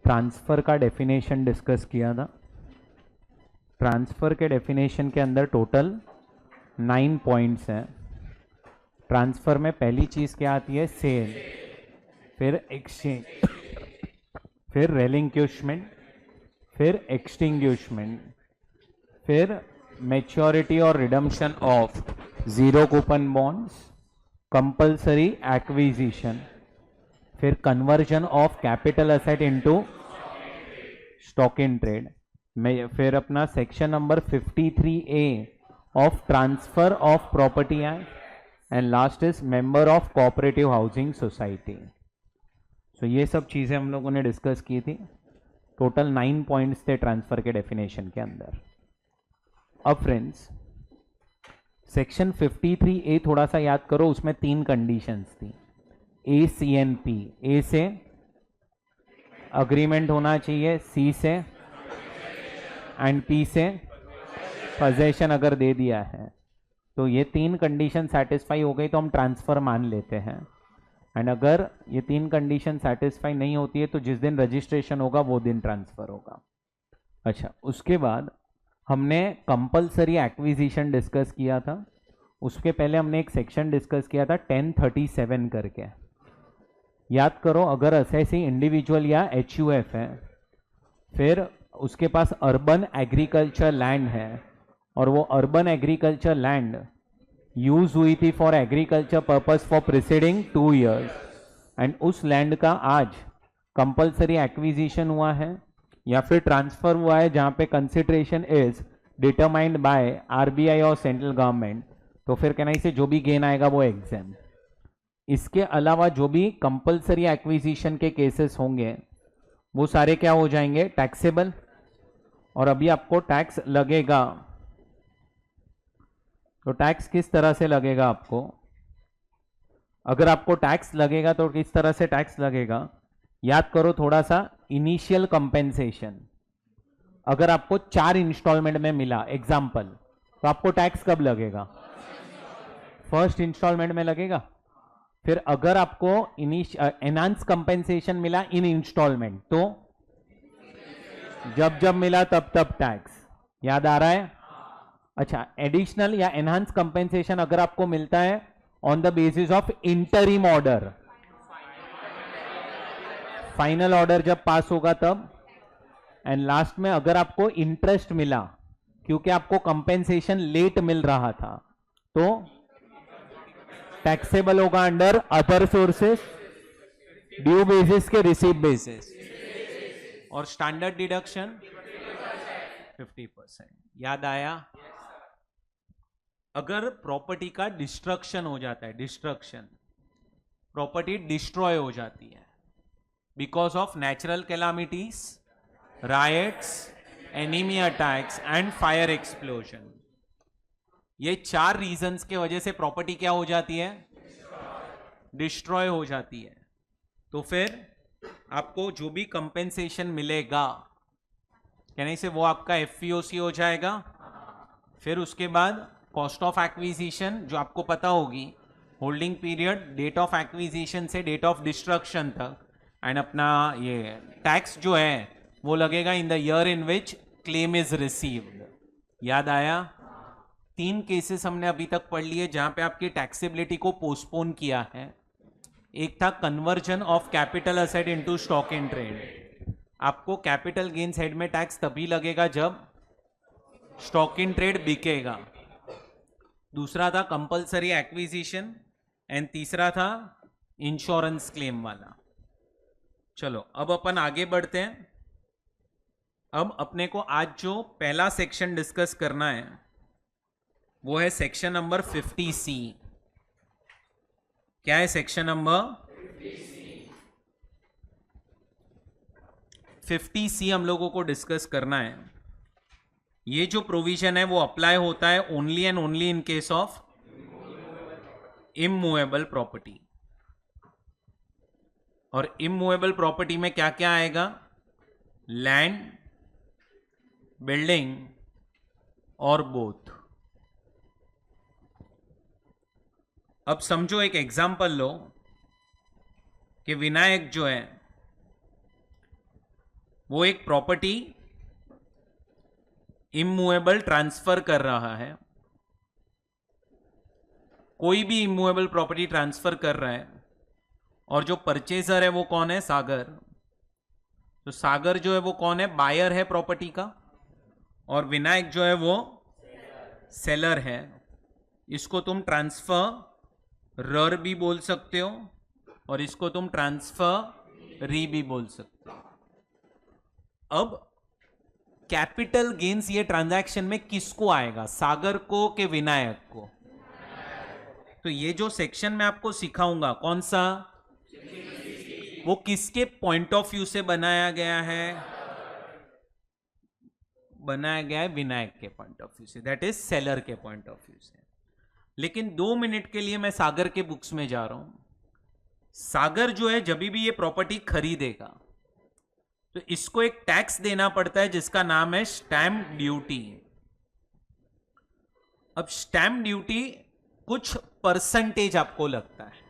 Transfer का definition discuss किया था। ट्रांसफ़र के डेफिनेशन के अंदर टोटल 9 पॉइंट्स हैं। ट्रांसफ़र में पहली चीज़ क्या आती है? सेल, फिर एक्सचेंज, फिर रेलिंक्विशमेंट, फिर एक्सटिंग्विशमेंट, फिर मैच्योरिटी और redemption of zero coupon bonds, compulsory acquisition, फिर conversion of capital asset into stock in trade, फिर अपना section number 53A of transfer of property act, and last is member of cooperative housing society. So ये सब चीज़ें हम लोगों ने discuss की थी। टोटल 9 पॉइंट्स थे ट्रांसफर के डेफिनेशन के अंदर। अब फ्रेंड्स, सेक्शन 53A थोड़ा सा याद करो, उसमें 3 कंडीशंस थी। ए, सी एंड पी। ए से अग्रीमेंट होना चाहिए, सी से एंड पी से पोजेशन अगर दे दिया है, तो ये 3 कंडीशन सेटिस्फाई हो गई तो हम ट्रांसफर मान लेते हैं। एंड अगर ये 3 कंडीशन सेटिस्फाई नहीं होती है तो जिस दिन रजिस्ट्रेशन होगा वो दिन ट्रांसफर होगा। अच्छा, उसके बाद हमने कंपलसरी एक्विजिशन डिस्कस किया था। उसके पहले हमने एक सेक्शन डिस्कस किया था 1037 करके, याद करो। अगर असेसी इंडिविजुअल या HUF है, फिर उसके पास अर्बन एग्रीकल्चर लैंड है और वो अर्बन एग्रीकल्चर लैंड यूज हुई थी for agriculture purpose for preceding 2 years, and उस लैंड का आज कंपलसरी एक्विजिशन हुआ है या फिर ट्रांसफर हुआ है जहां पे consideration is determined by RBI और सेंट्रल गवर्नमेंट, तो फिर कहना से जो भी गेन आएगा वो एग्जाम। इसके अलावा जो भी कंपलसरी एक्विजिशन के केसेस होंगे वो सारे क्या हो जाएंगे? टैक्सेबल। और अभी आपको टैक्स लगेगा, तो टैक्स किस तरह से लगेगा आपको? अगर आपको टैक्स लगेगा तो किस तरह से टैक्स लगेगा? याद करो थोड़ा सा। इनिशियल कंपेंसेशन अगर आपको 4 इंस्टॉलमेंट में मिला एग्जाम्पल, तो आपको टैक्स कब लगेगा? फर्स्ट इंस्टॉलमेंट में लगेगा। फिर अगर आपको एनहांस कंपेंसेशन मिला इन इंस्टॉलमेंट, तो जब जब मिला तब तब टैक्स। याद आ रहा है? अच्छा, एडिशनल या एनहांस कंपेंसेशन अगर आपको मिलता है on the basis of interim order, final order जब पास होगा तब। एंड लास्ट में अगर आपको इंटरेस्ट मिला क्योंकि आपको कंपेंसेशन लेट मिल रहा था, तो टैक्सेबल होगा under other sources, due basis के रिसीव बेसिस, और स्टैंडर्ड डिडक्शन 50%। याद आया? अगर प्रॉपर्टी का डिस्ट्रक्शन हो जाता है, डिस्ट्रक्शन, प्रॉपर्टी डिस्ट्रॉय हो जाती है because of natural calamities, riots, enemy attacks and fire explosion, ये 4 रीजंस के वजह से प्रॉपर्टी क्या हो जाती है? डिस्ट्रॉय हो जाती है। तो फिर आपको जो भी कंपेंसेशन मिलेगा, कहने से वो आपका FEOC हो जाएगा। फिर उसके बाद कॉस्ट ऑफ एक्विजिशन जो आपको पता होगी, holding period date of acquisition से डेट ऑफ डिस्ट्रक्शन तक, एंड अपना ये टैक्स जो है वो लगेगा in the year in which claim is received. याद आया? 3 केसेस हमने अभी तक पढ़ लिए जहां पे आपकी टैक्सेबिलिटी को पोस्टपोन किया है। एक था conversion of capital asset into stock in trade. आपको कैपिटल गेन्स हेड में टैक्स तभी लगेगा जब स्टॉक इन ट्रेड बिकेगा। दूसरा था कंपलसरी एक्विजिशन, एंड तीसरा था इंश्योरेंस क्लेम वाला। चलो अब अपन आगे बढ़ते हैं। अब अपने को आज जो पहला सेक्शन डिस्कस करना है वो है सेक्शन नंबर 50C। क्या है सेक्शन नंबर 50C? हम लोगों को डिस्कस करना है। ये जो प्रोविजन है वो अप्लाई होता है only and only in case of immovable property. और इमूवेबल प्रॉपर्टी में क्या क्या आएगा? लैंड, बिल्डिंग और बोथ। अब समझो, एक एग्जांपल लो कि विनायक जो है वो एक प्रॉपर्टी इमूवेबल ट्रांसफर कर रहा है, कोई भी इमूवेबल प्रॉपर्टी ट्रांसफर कर रहा है, और जो परचेजर है वो कौन है? सागर। तो सागर जो है वो कौन है? बायर है प्रॉपर्टी का, और विनायक जो है वो सेलर है। इसको तुम ट्रांसफर भी बोल सकते हो और इसको तुम ट्रांसफर भी बोल सकते हो। अब कैपिटल गेन्स ये ट्रांजैक्शन में किसको आएगा? सागर को कि विनायक को? तो ये जो सेक्शन मैं आपको सिखाऊंगा कौन सा, वो किसके पॉइंट ऑफ व्यू से बनाया गया है? बनाया गया है विनायक के पॉइंट ऑफ व्यू से, दैट इज सेलर के पॉइंट ऑफ व्यू से। लेकिन 2 मिनट के लिए मैं सागर के बुक्स में जा रहा हूं। सागर जो है जब भी ये प्रॉपर्टी खरीदेगा तो इसको एक टैक्स देना पड़ता है जिसका नाम है स्टैम्प ड्यूटी। अब स्टैम्प ड्यूटी कुछ परसेंटेज आपको लगता है,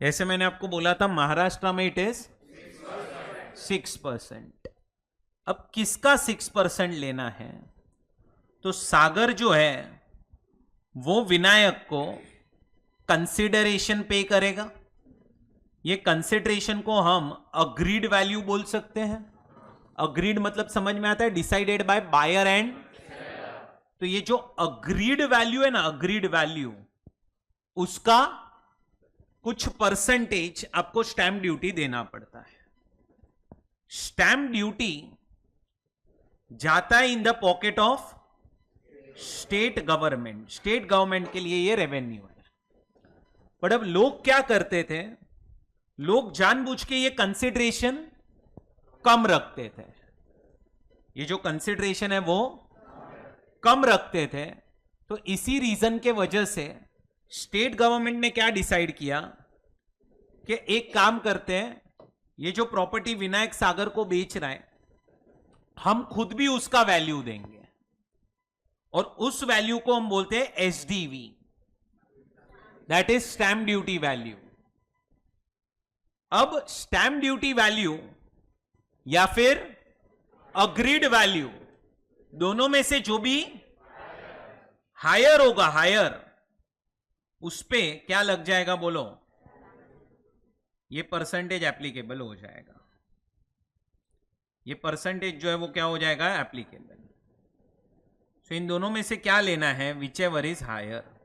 जैसे मैंने आपको बोला था महाराष्ट्र में इट इज 6%। अब किसका 6% लेना है? तो सागर जो है वो विनायक को कंसिडरेशन पे करेगा। ये कंसिडरेशन को हम अग्रीड वैल्यू बोल सकते हैं। अग्रीड मतलब समझ में आता है, डिसाइडेड बाय बायर एंड। तो ये जो अग्रीड वैल्यू है ना, अग्रीड वैल्यू, उसका कुछ परसेंटेज आपको स्टैम्प ड्यूटी देना पड़ता है। स्टैम्प ड्यूटी जाता है in the pocket of state government. State government के लिए ये रेवेन्यू है। बट अब लोग क्या करते थे? लोग जानबूझ के ये कंसिडरेशन कम रखते थे। ये जो कंसिडरेशन है वो कम रखते थे। तो इसी रीजन के वजह से स्टेट गवर्नमेंट ने क्या डिसाइड किया कि एक काम करते हैं, ये जो प्रॉपर्टी विनायक सागर को बेच रहा है हम खुद भी उसका वैल्यू देंगे, और उस वैल्यू को हम बोलते हैं SDV, that is stamp duty value. अब स्टैम्प ड्यूटी वैल्यू या फिर अग्रीड वैल्यू, दोनों में से जो भी हायर होगा, हायर, उस पे क्या लग जाएगा बोलो? ये परसेंटेज एप्लीकेबल हो जाएगा। ये परसेंटेज जो है वो क्या हो जाएगा? एप्लीकेबल। तो इन दोनों में से क्या लेना है? Whichever is higher.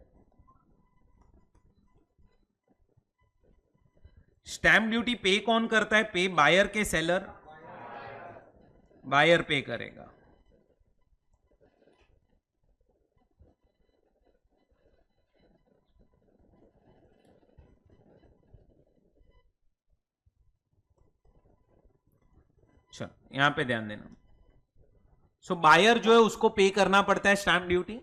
Stamp duty pay कौन करता है? पे बायर के सेलर? बायर पे करेगा। चलो यहां पे ध्यान देना। सो बायर जो है उसको पे करना पड़ता है स्टैम्प ड्यूटी।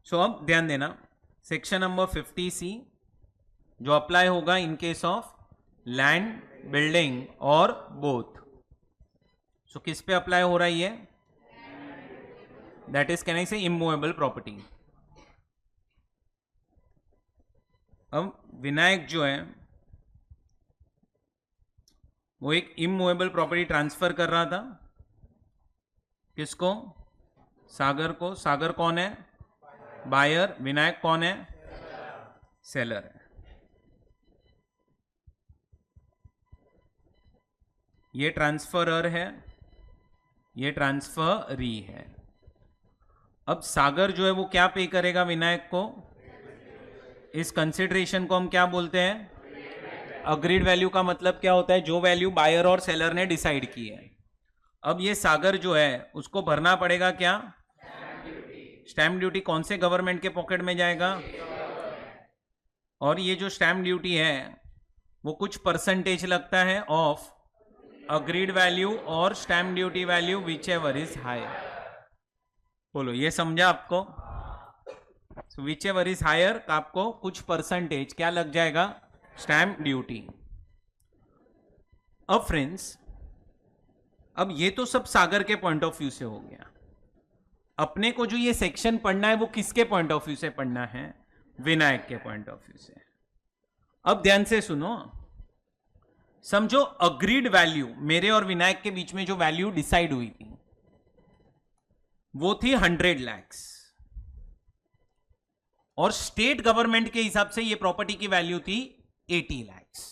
सो अब ध्यान देना, सेक्शन नंबर 50C जो अप्लाई होगा इन केस ऑफ लैंड, बिल्डिंग और बोथ। सो किस पे अप्लाई हो रहा है ये? दैट इज कैन आई से इमूवेबल प्रॉपर्टी। अब विनायक जो है वो एक इमूवेबल प्रॉपर्टी ट्रांसफर कर रहा था। किसको? सागर को। सागर कौन है? बायर। विनायक कौन है? सेलर है। ये ट्रांसफरर है, ये ट्रांसफरी है। अब सागर जो है वो क्या पे करेगा विनायक को? इस कंसिडरेशन को हम क्या बोलते हैं? अग्रीड वैल्यू का मतलब क्या होता है? जो वैल्यू बायर और सेलर ने डिसाइड की है। अब ये सागर जो है उसको भरना पड़ेगा क्या? Stamp duty. कौन से गवर्नमेंट के पॉकेट में जाएगा? और ये जो स्टैम्प ड्यूटी है वो कुछ परसेंटेज लगता है ऑफ अग्रीड वैल्यू और stamp duty value whichever is higher. बोलो ये समझा आपको? विच एवर इज हायर का आपको कुछ परसेंटेज क्या लग जाएगा? Stamp duty. अब फ्रेंड्स, अब ये तो सब सागर के पॉइंट ऑफ व्यू से हो गया। अपने को जो ये सेक्शन पढ़ना है वो किसके पॉइंट ऑफ व्यू से पढ़ना है? विनायक के पॉइंट ऑफ व्यू से। अब ध्यान से सुनो, समझो अग्रीड वैल्यू मेरे और विनायक के बीच में जो वैल्यू डिसाइड हुई थी वो थी 100 lakhs और स्टेट गवर्नमेंट के हिसाब से ये प्रॉपर्टी की वैल्यू थी 80 lakhs।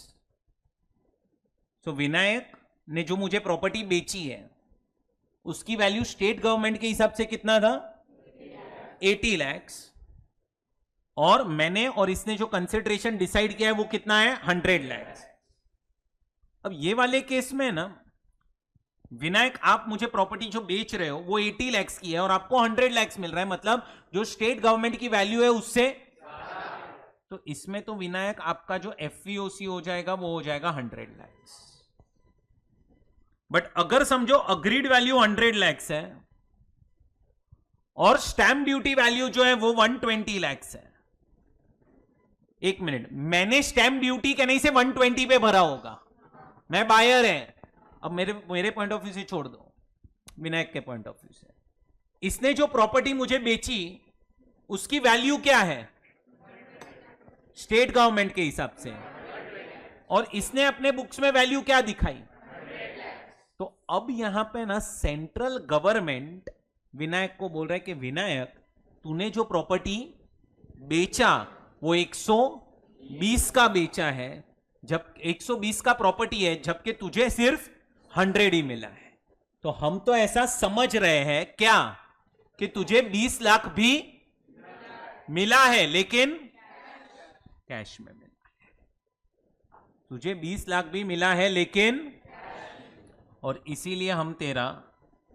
तो विनायक ने जो मुझे प्रॉपर्टी बेची है उसकी वैल्यू स्टेट गवर्नमेंट के हिसाब से कितना था 80 lakhs और मैंने और इसने जो कंसिडरेशन डिसाइड किया है वो कितना है 100 lakhs। अब ये वाले केस में ना विनायक आप मुझे प्रॉपर्टी जो बेच रहे हो वो 80 lakhs की है और आपको 100 lakhs मिल रहा है, मतलब जो स्टेट गवर्नमेंट की वैल्यू है उससे, तो इसमें तो विनायक आपका जो एफवीओसी हो जाएगा वो हो जाएगा 100 lakhs। बट अगर समझो अग्रीड वैल्यू 100 lakhs है और स्टैंप ड्यूटी वैल्यू जो है वो 120 lakhs है। एक मिनट, मैंने स्टैंप ड्यूटी के नहीं से 120 पे भरा होगा, मैं बायर है। अब मेरे पॉइंट ऑफ व्यू से छोड़ दो, विनायक के पॉइंट ऑफ व्यू से इसने जो प्रॉपर्टी मुझे बेची उसकी वैल्यू क्या है स्टेट गवर्नमेंट के हिसाब से, और इसने अपने बुक्स में वैल्यू क्या दिखाई। तो अब यहां पे ना सेंट्रल गवर्नमेंट विनायक को बोल रहा है कि विनायक तूने जो प्रॉपर्टी बेचा वो 120 का बेचा है, जब 120 का प्रॉपर्टी है जबकि तुझे सिर्फ 100 ही मिला है। तो हम तो ऐसा समझ रहे हैं क्या कि तुझे 20 लाख भी मिला है लेकिन कैश में मिला है, तुझे 20 लाख भी मिला है लेकिन, और इसीलिए हम तेरा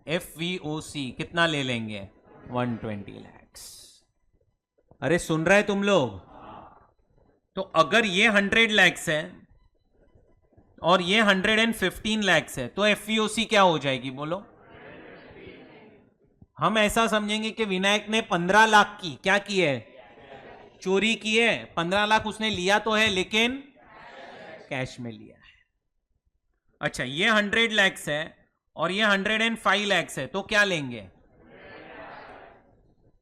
एफवीओसी कितना ले लेंगे 120 lakhs। अरे सुन रहे तुम लोग? तो अगर ये 100 lakhs है और ये 115 lakhs है तो एफवीओसी क्या हो जाएगी बोलो? हम ऐसा समझेंगे कि विनायक ने 15 लाख की क्या की है, चोरी की है। 15 लाख उसने लिया तो है लेकिन कैश में लिया है। अच्छा, ये 100 lakhs है और ये 105 lakhs है तो क्या लेंगे?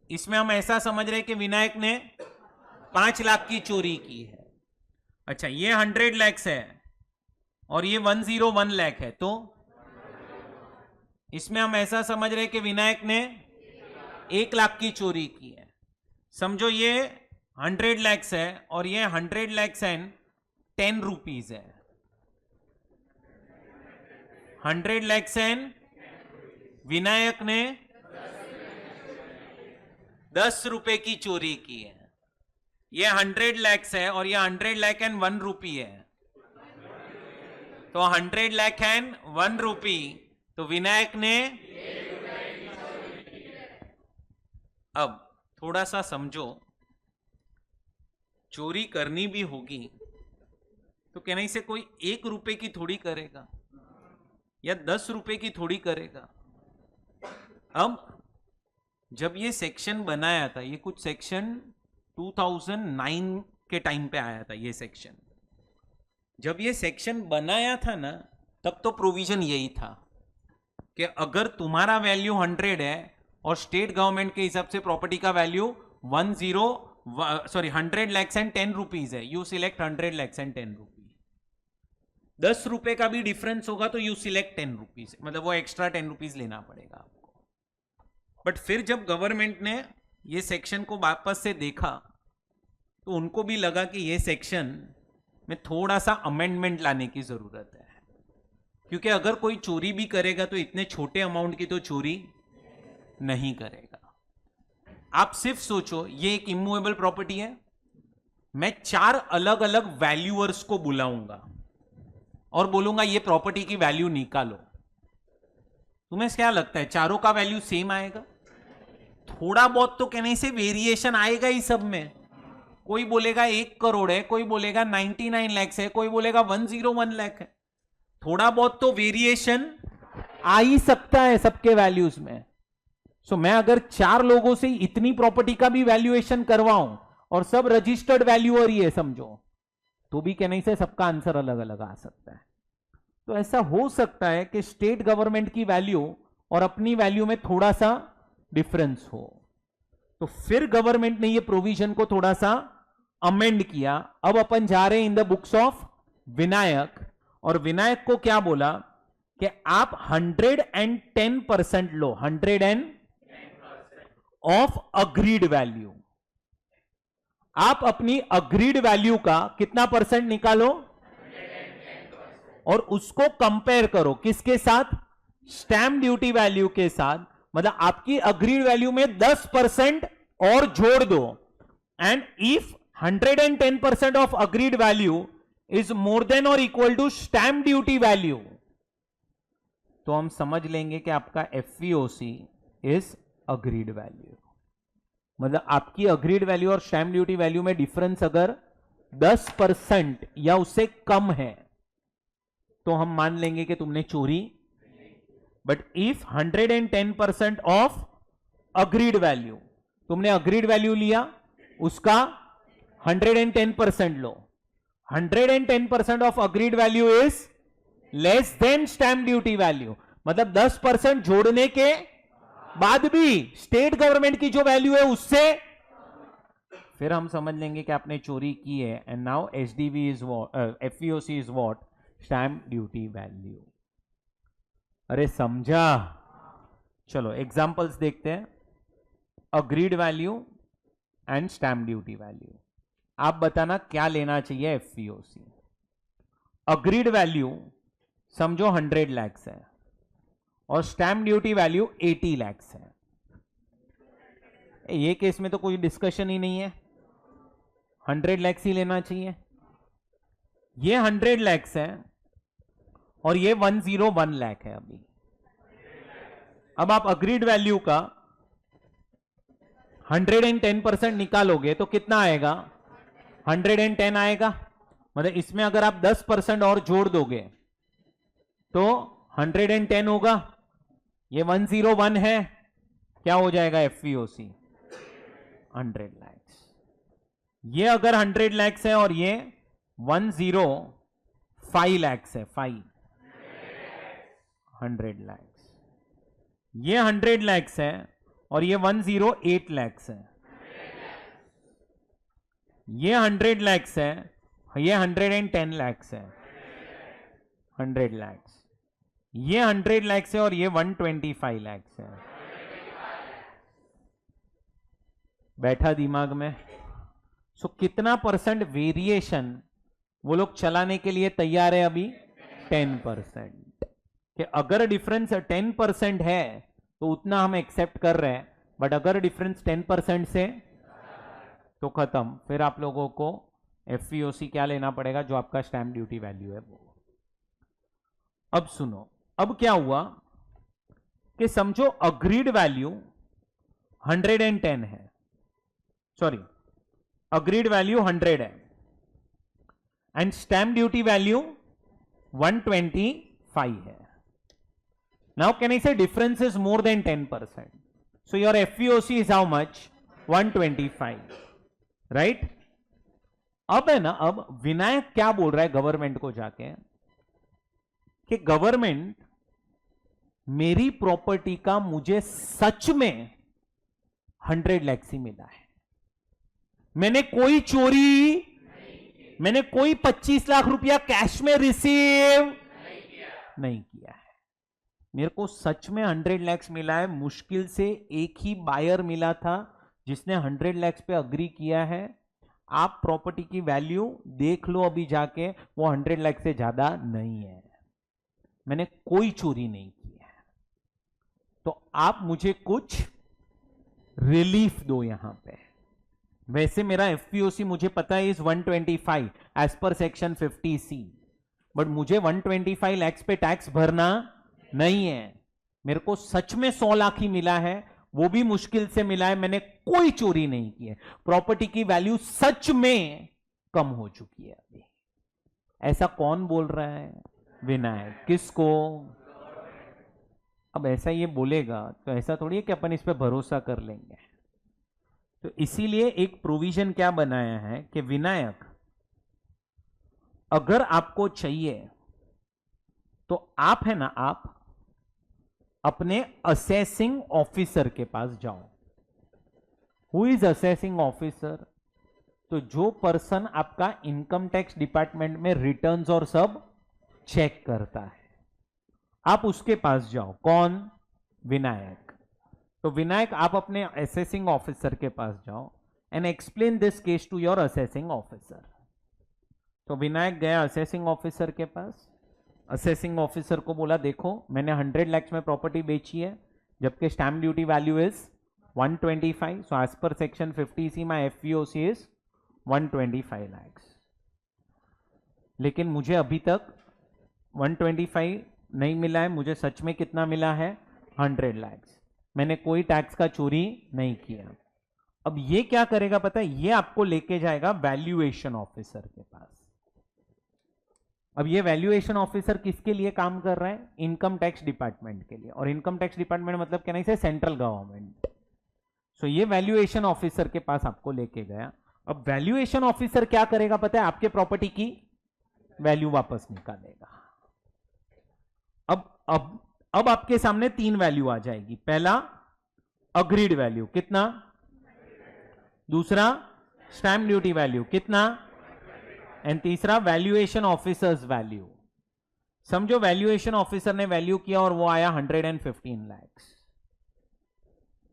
इसमें हम ऐसा समझ रहे कि विनायक ने 5 लाख की चोरी की है। अच्छा, ये 100 lakhs है और ये 101 lakh है तो इसमें हम ऐसा समझ रहे कि विनायक ने 1 लाख की चोरी की है। समझो ये 100 lakhs है और ये 100 lakhs एंड 10 rupees है। 100 lakhs एंड विनायक ने 10 रुपए की चोरी की है। ये 100 lakhs है और ये 100 lakh एंड 1 rupee है, तो 100 lakh एंड 1 rupee, तो विनायक ने। अब थोड़ा सा समझो, चोरी करनी भी होगी तो कहने से कोई 1 रुपए की थोड़ी करेगा या 10 रुपए की थोड़ी करेगा। अब जब ये सेक्शन बनाया था, ये कुछ सेक्शन 2009 के टाइम पे आया था ये सेक्शन। जब ये सेक्शन बनाया था ना तब तो प्रोविजन यही था कि अगर तुम्हारा वैल्यू 100 है और स्टेट गवर्नमेंट के हिसाब से प्रॉपर्टी का वैल्यू 100 lakhs एंड 10 rupees है, you select 100 lakhs and 10 rupees। 10 रुपए का भी डिफरेंस होगा तो यू सिलेक्ट 10 rupees, मतलब वो एक्स्ट्रा 10 rupees लेना पड़ेगा आपको। बट फिर जब गवर्नमेंट ने ये सेक्शन को वापस से देखा तो उनको भी लगा कि ये सेक्शन में थोड़ा सा अमेंडमेंट लाने की जरूरत है, क्योंकि अगर कोई चोरी भी करेगा तो इतने छोटे अमाउंट की तो चोरी नहीं करेगा। आप सिर्फ सोचो, ये एक इमूवेबल प्रॉपर्टी है, मैं 4 अलग अलग वैल्यूअर्स को बुलाऊंगा और बोलूंगा ये प्रॉपर्टी की वैल्यू निकालो। तुम्हें क्या लगता है चारों का वैल्यू सेम आएगा? थोड़ा बहुत तो कहने से वेरिएशन आएगा ही सब में। कोई बोलेगा 1 करोड़ है, कोई बोलेगा 99 lakhs है, कोई बोलेगा 101 lakh है। थोड़ा बहुत तो वेरिएशन आ ही सकता है सबके वैल्यूज में। सो मैं अगर 4 लोगों से इतनी प्रॉपर्टी का भी वैल्यूएशन करवाऊं और सब रजिस्टर्ड वैल्यूअर ही है समझो, तो भी कहने से सबका आंसर अलग अलग आ सकता है। तो ऐसा हो सकता है कि स्टेट गवर्नमेंट की वैल्यू और अपनी वैल्यू में थोड़ा सा डिफरेंस हो, तो फिर गवर्नमेंट ने ये प्रोविजन को थोड़ा सा अमेंड किया। अब अपन जा रहे हैं इन द बुक्स ऑफ विनायक और विनायक को क्या बोला कि आप 110% लो, 110 ऑफ अग्रीड वैल्यू। आप अपनी अग्रीड वैल्यू का कितना परसेंट निकालो और उसको कंपेयर करो किसके साथ, स्टैंप ड्यूटी वैल्यू के साथ। मतलब आपकी अग्रीड वैल्यू में 10% और जोड़ दो, and if 110% of agreed value is more than or equal to stamp duty value, तो हम समझ लेंगे कि आपका एफईओसी इज अग्रीड वैल्यू। मतलब आपकी अग्रीड वैल्यू और स्टैंप ड्यूटी वैल्यू में डिफरेंस अगर 10% या उससे कम है तो हम मान लेंगे कि तुमने चोरी। But if 110% of agreed value, तुमने अग्रीड वैल्यू लिया, उसका 110% लो, 110% of agreed value is less than stamp duty value. मतलब 10% जोड़ने के बाद भी स्टेट गवर्नमेंट की जो वैल्यू है उससे फिर हम समझ लेंगे कि आपने चोरी की है। And now HDV is what, FEOC is what, stamp duty value. अरे समझा? चलो एग्जांपल्स देखते हैं। Agreed value and stamp duty value, आप बताना क्या लेना चाहिए एफईओसी। अग्रीड वैल्यू समझो 100 लाख है और स्टैंप ड्यूटी वैल्यू 80 लाख है। ये केस में तो कोई डिस्कशन ही नहीं है, 100 लाख ही लेना चाहिए। ये 100 लाख है और ये 101 लाख है अभी। अब आप अग्रीड वैल्यू का 110% निकालोगे तो कितना आएगा, 110 आएगा। मतलब इसमें अगर आप 10% और जोड़ दोगे तो 110 होगा। ये 101 है, क्या हो जाएगा एफईओसी, 100 लाख। ये अगर 100 लाख है और ये 105 लाख है, 100 लाख। ये 100 लाख है और ये 108 लाख है। ये 100 लाख है, ये 110 लाख है, 100 लाख। ये 100 लाख है और ये 125 लाख है। बैठा दिमाग में? सो कितना परसेंट वेरिएशन वो लोग चलाने के लिए तैयार है अभी, 10%। कि अगर डिफरेंस 10% है तो उतना हम एक्सेप्ट कर रहे हैं, बट अगर डिफरेंस 10% से तो खत्म। फिर आप लोगों को एफईओसी क्या लेना पड़ेगा, जो आपका स्टैंप ड्यूटी वैल्यू है वो। अब सुनो, अब क्या हुआ कि समझो अग्रीड वैल्यू 110 है, सॉरी अग्रीड वैल्यू 100 है एंड स्टैंप ड्यूटी वैल्यू 125 है। Now can I say difference is more than 10%? So your FEOC is how much? 125, right? अब है ना, अब विनायक क्या बोल रहा है गवर्नमेंट को जाके कि गवर्नमेंट मेरी प्रॉपर्टी का मुझे सच में 100 लाख ही मिला है, मैंने कोई चोरी, मैंने कोई 25 लाख रुपया कैश में रिसीव नहीं किया है, मेरे को सच में 100 लाख मिला है। मुश्किल से एक ही बायर मिला था जिसने 100 लाख पे अग्री किया है। आप प्रॉपर्टी की वैल्यू देख लो अभी जाके, वो 100 लाख से ज्यादा नहीं है, मैंने कोई चोरी नहीं की है। तो आप मुझे कुछ रिलीफ दो यहां पे। वैसे मेरा एफपीओसी मुझे पता है is 125 as per section 50C, but मुझे 125 लाख पे टैक्स भरना नहीं है। मेरे को सच में 100 लाख ही मिला है, वो भी मुश्किल से मिला है, मैंने कोई चोरी नहीं की है, प्रॉपर्टी की वैल्यू सच में कम हो चुकी है अभी। ऐसा कौन बोल रहा है? विनायक। किसको? अब ऐसा ये बोलेगा तो ऐसा थोड़ी है कि अपन इस पे भरोसा कर लेंगे। तो इसीलिए एक प्रोविजन क्या बनाया है कि विनायक, अगर आपको चाहिए तो आप है ना, आप अपने असेसिंग ऑफिसर के पास जाओ। Who is assessing officer? तो जो पर्सन आपका इनकम टैक्स डिपार्टमेंट में रिटर्न्स और सब चेक करता है। आप उसके पास जाओ, कौन? विनायक। तो विनायक, आप अपने असेसिंग ऑफिसर के पास जाओ and explain this case to your assessing officer. तो विनायक गया असेसिंग ऑफिसर के पास। असेसिंग ऑफिसर को बोला, देखो मैंने 100 लाख में प्रॉपर्टी बेची है, जबकि stamp duty value is 125, so as per section 50C my FVOC is 125 lakhs। लेकिन मुझे अभी तक 125 नहीं मिला है, मुझे सच में कितना मिला है? 100 lakhs। मैंने कोई टैक्स का चोरी नहीं किया। अब ये क्या करेगा पता है? ये आपको लेके जाएगा वैल्यूएशन ऑफिसर के पास। अब ये वैल्यूएशन ऑफिसर किसके लिए काम कर रहा है? इनकम टैक्स डिपार्टमेंट के लिए। और इनकम टैक्स डिपार्टमेंट मतलब क्या? नहीं से सेंट्रल गवर्नमेंट। सो ये वैल्यूएशन ऑफिसर के पास आपको लेके गया। अब वैल्यूएशन ऑफिसर क्या करेगा पता है? आपके प्रॉपर्टी की वैल्यू वापस निकालेगा। अब आपके सामने 3 वैल्यू आ जाएगी। पहला अग्रीड वैल्यू, कितना? दूसरा स्टैम्प ड्यूटी वैल्यू, कितना? एंड तीसरा वैल्यूएशन ऑफिसर्स वैल्यू। समझो वैल्यूएशन ऑफिसर ने वैल्यू किया और वो आया 115 lakhs।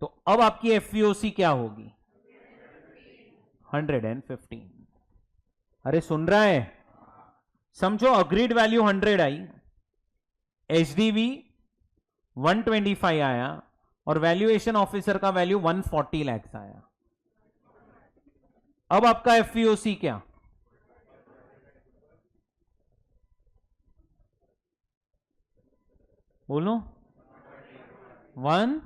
तो अब आपकी एफवीओसी क्या होगी? 115। अरे सुन रहा है? समझो अग्रीड वैल्यू 100 आई, एचडीवी 125 आया और वैल्यूएशन ऑफिसर का वैल्यू 140 lakhs आया। अब आपका एफवीओसी क्या? बोलो। 25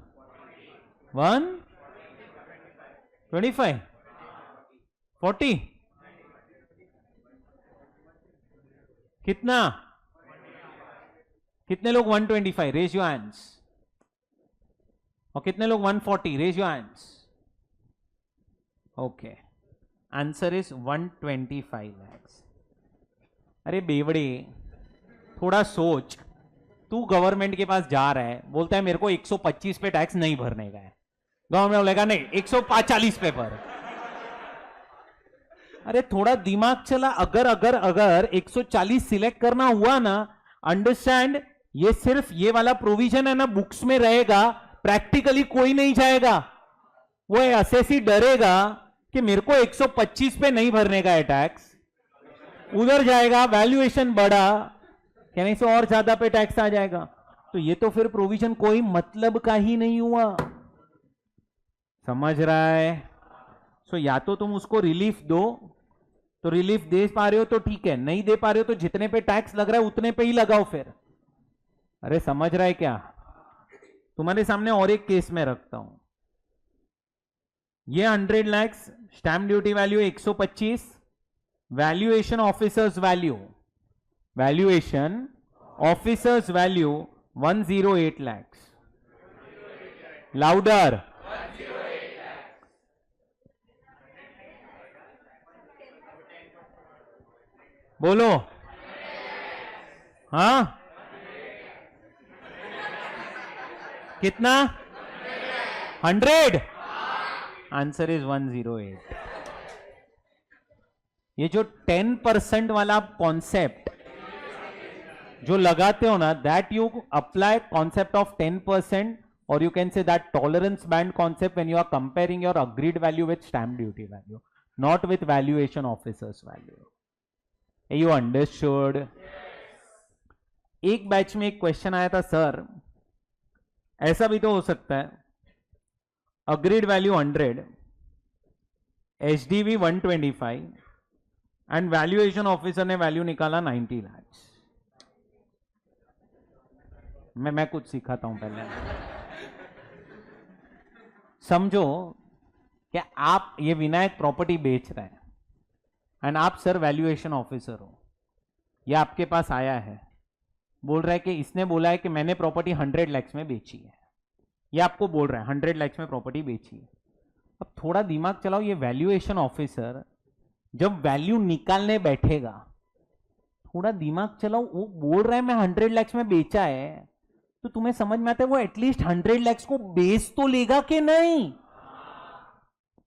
40 कितना? कितने लोग 125? Raise your hands. और कितने लोग 140? Raise your hands. Okay, answer is 125 lakhs। अरे बेवड़े, थोड़ा सोच। तू गवर्नमेंट के पास जा रहा है, बोलता है मेरे को 125 पे टैक्स नहीं भरने का है। गवर्नमेंट बोलेगा नहीं 140 पे भर। अरे थोड़ा दिमाग चला। अगर 140 सिलेक्ट करना हुआ ना, अंडरस्टैंड, ये सिर्फ ये वाला प्रोविजन है ना, बुक्स में रहेगा, प्रैक्टिकली कोई नहीं जाएगा। वो असेसी डरेगा कि मेरे को 125 पे नहीं भरने का है टैक्स, उधर जाएगा, वैल्यूएशन बढ़ा, कहने से और ज्यादा पे टैक्स आ जाएगा। तो ये तो फिर प्रोविजन कोई मतलब का ही नहीं हुआ। समझ रहा है? सो या तो तुम उसको रिलीफ दो, तो रिलीफ दे पा रहे हो तो ठीक है, नहीं दे पा रहे हो तो जितने पे टैक्स लग रहा है उतने पे ही लगाओ फिर। अरे समझ रहा है क्या? तुम्हारे सामने और एक केस में रखता हूं। ये 100 lakhs, stamp duty value 125, valuation officers value, valuation officers value 108 lakhs। Louder. बोलो। हाँ, कितना? 100। Answer is 108। ये जो 10% वाला कॉन्सेप्ट जो लगाते हो ना, that you apply concept of 10%, और you can say that tolerance band concept when you are comparing your agreed value with stamp duty value, not with valuation officers value. You understood? एक batch में एक question आया था, sir ऐसा भी तो हो सकता है, agreed value 100, HDV 125 and valuation officer ने वैल्यू निकाला 90 lakhs। मैं कुछ सिखाता हूं पहले। समझो कि आप ये विनायक प्रॉपर्टी बेच रहे हैं एंड आप सर वैल्यूएशन ऑफिसर हो। ये आपके पास आया है, बोल रहा है कि इसने बोला है कि मैंने प्रॉपर्टी 100 lakhs में बेची है। ये आपको बोल रहा है 100 lakhs में प्रॉपर्टी बेची है। अब थोड़ा दिमाग चलाओ, ये वैल्यूएशन ऑफिसर जब वैल्यू निकालने बैठेगा, थोड़ा दिमाग चलाओ, वो बोल रहा है मैं 100 lakhs में बेचा है, तो तुम्हें समझ में आता है वो एटलीस्ट 100 lakhs को बेच तो लेगा कि नहीं?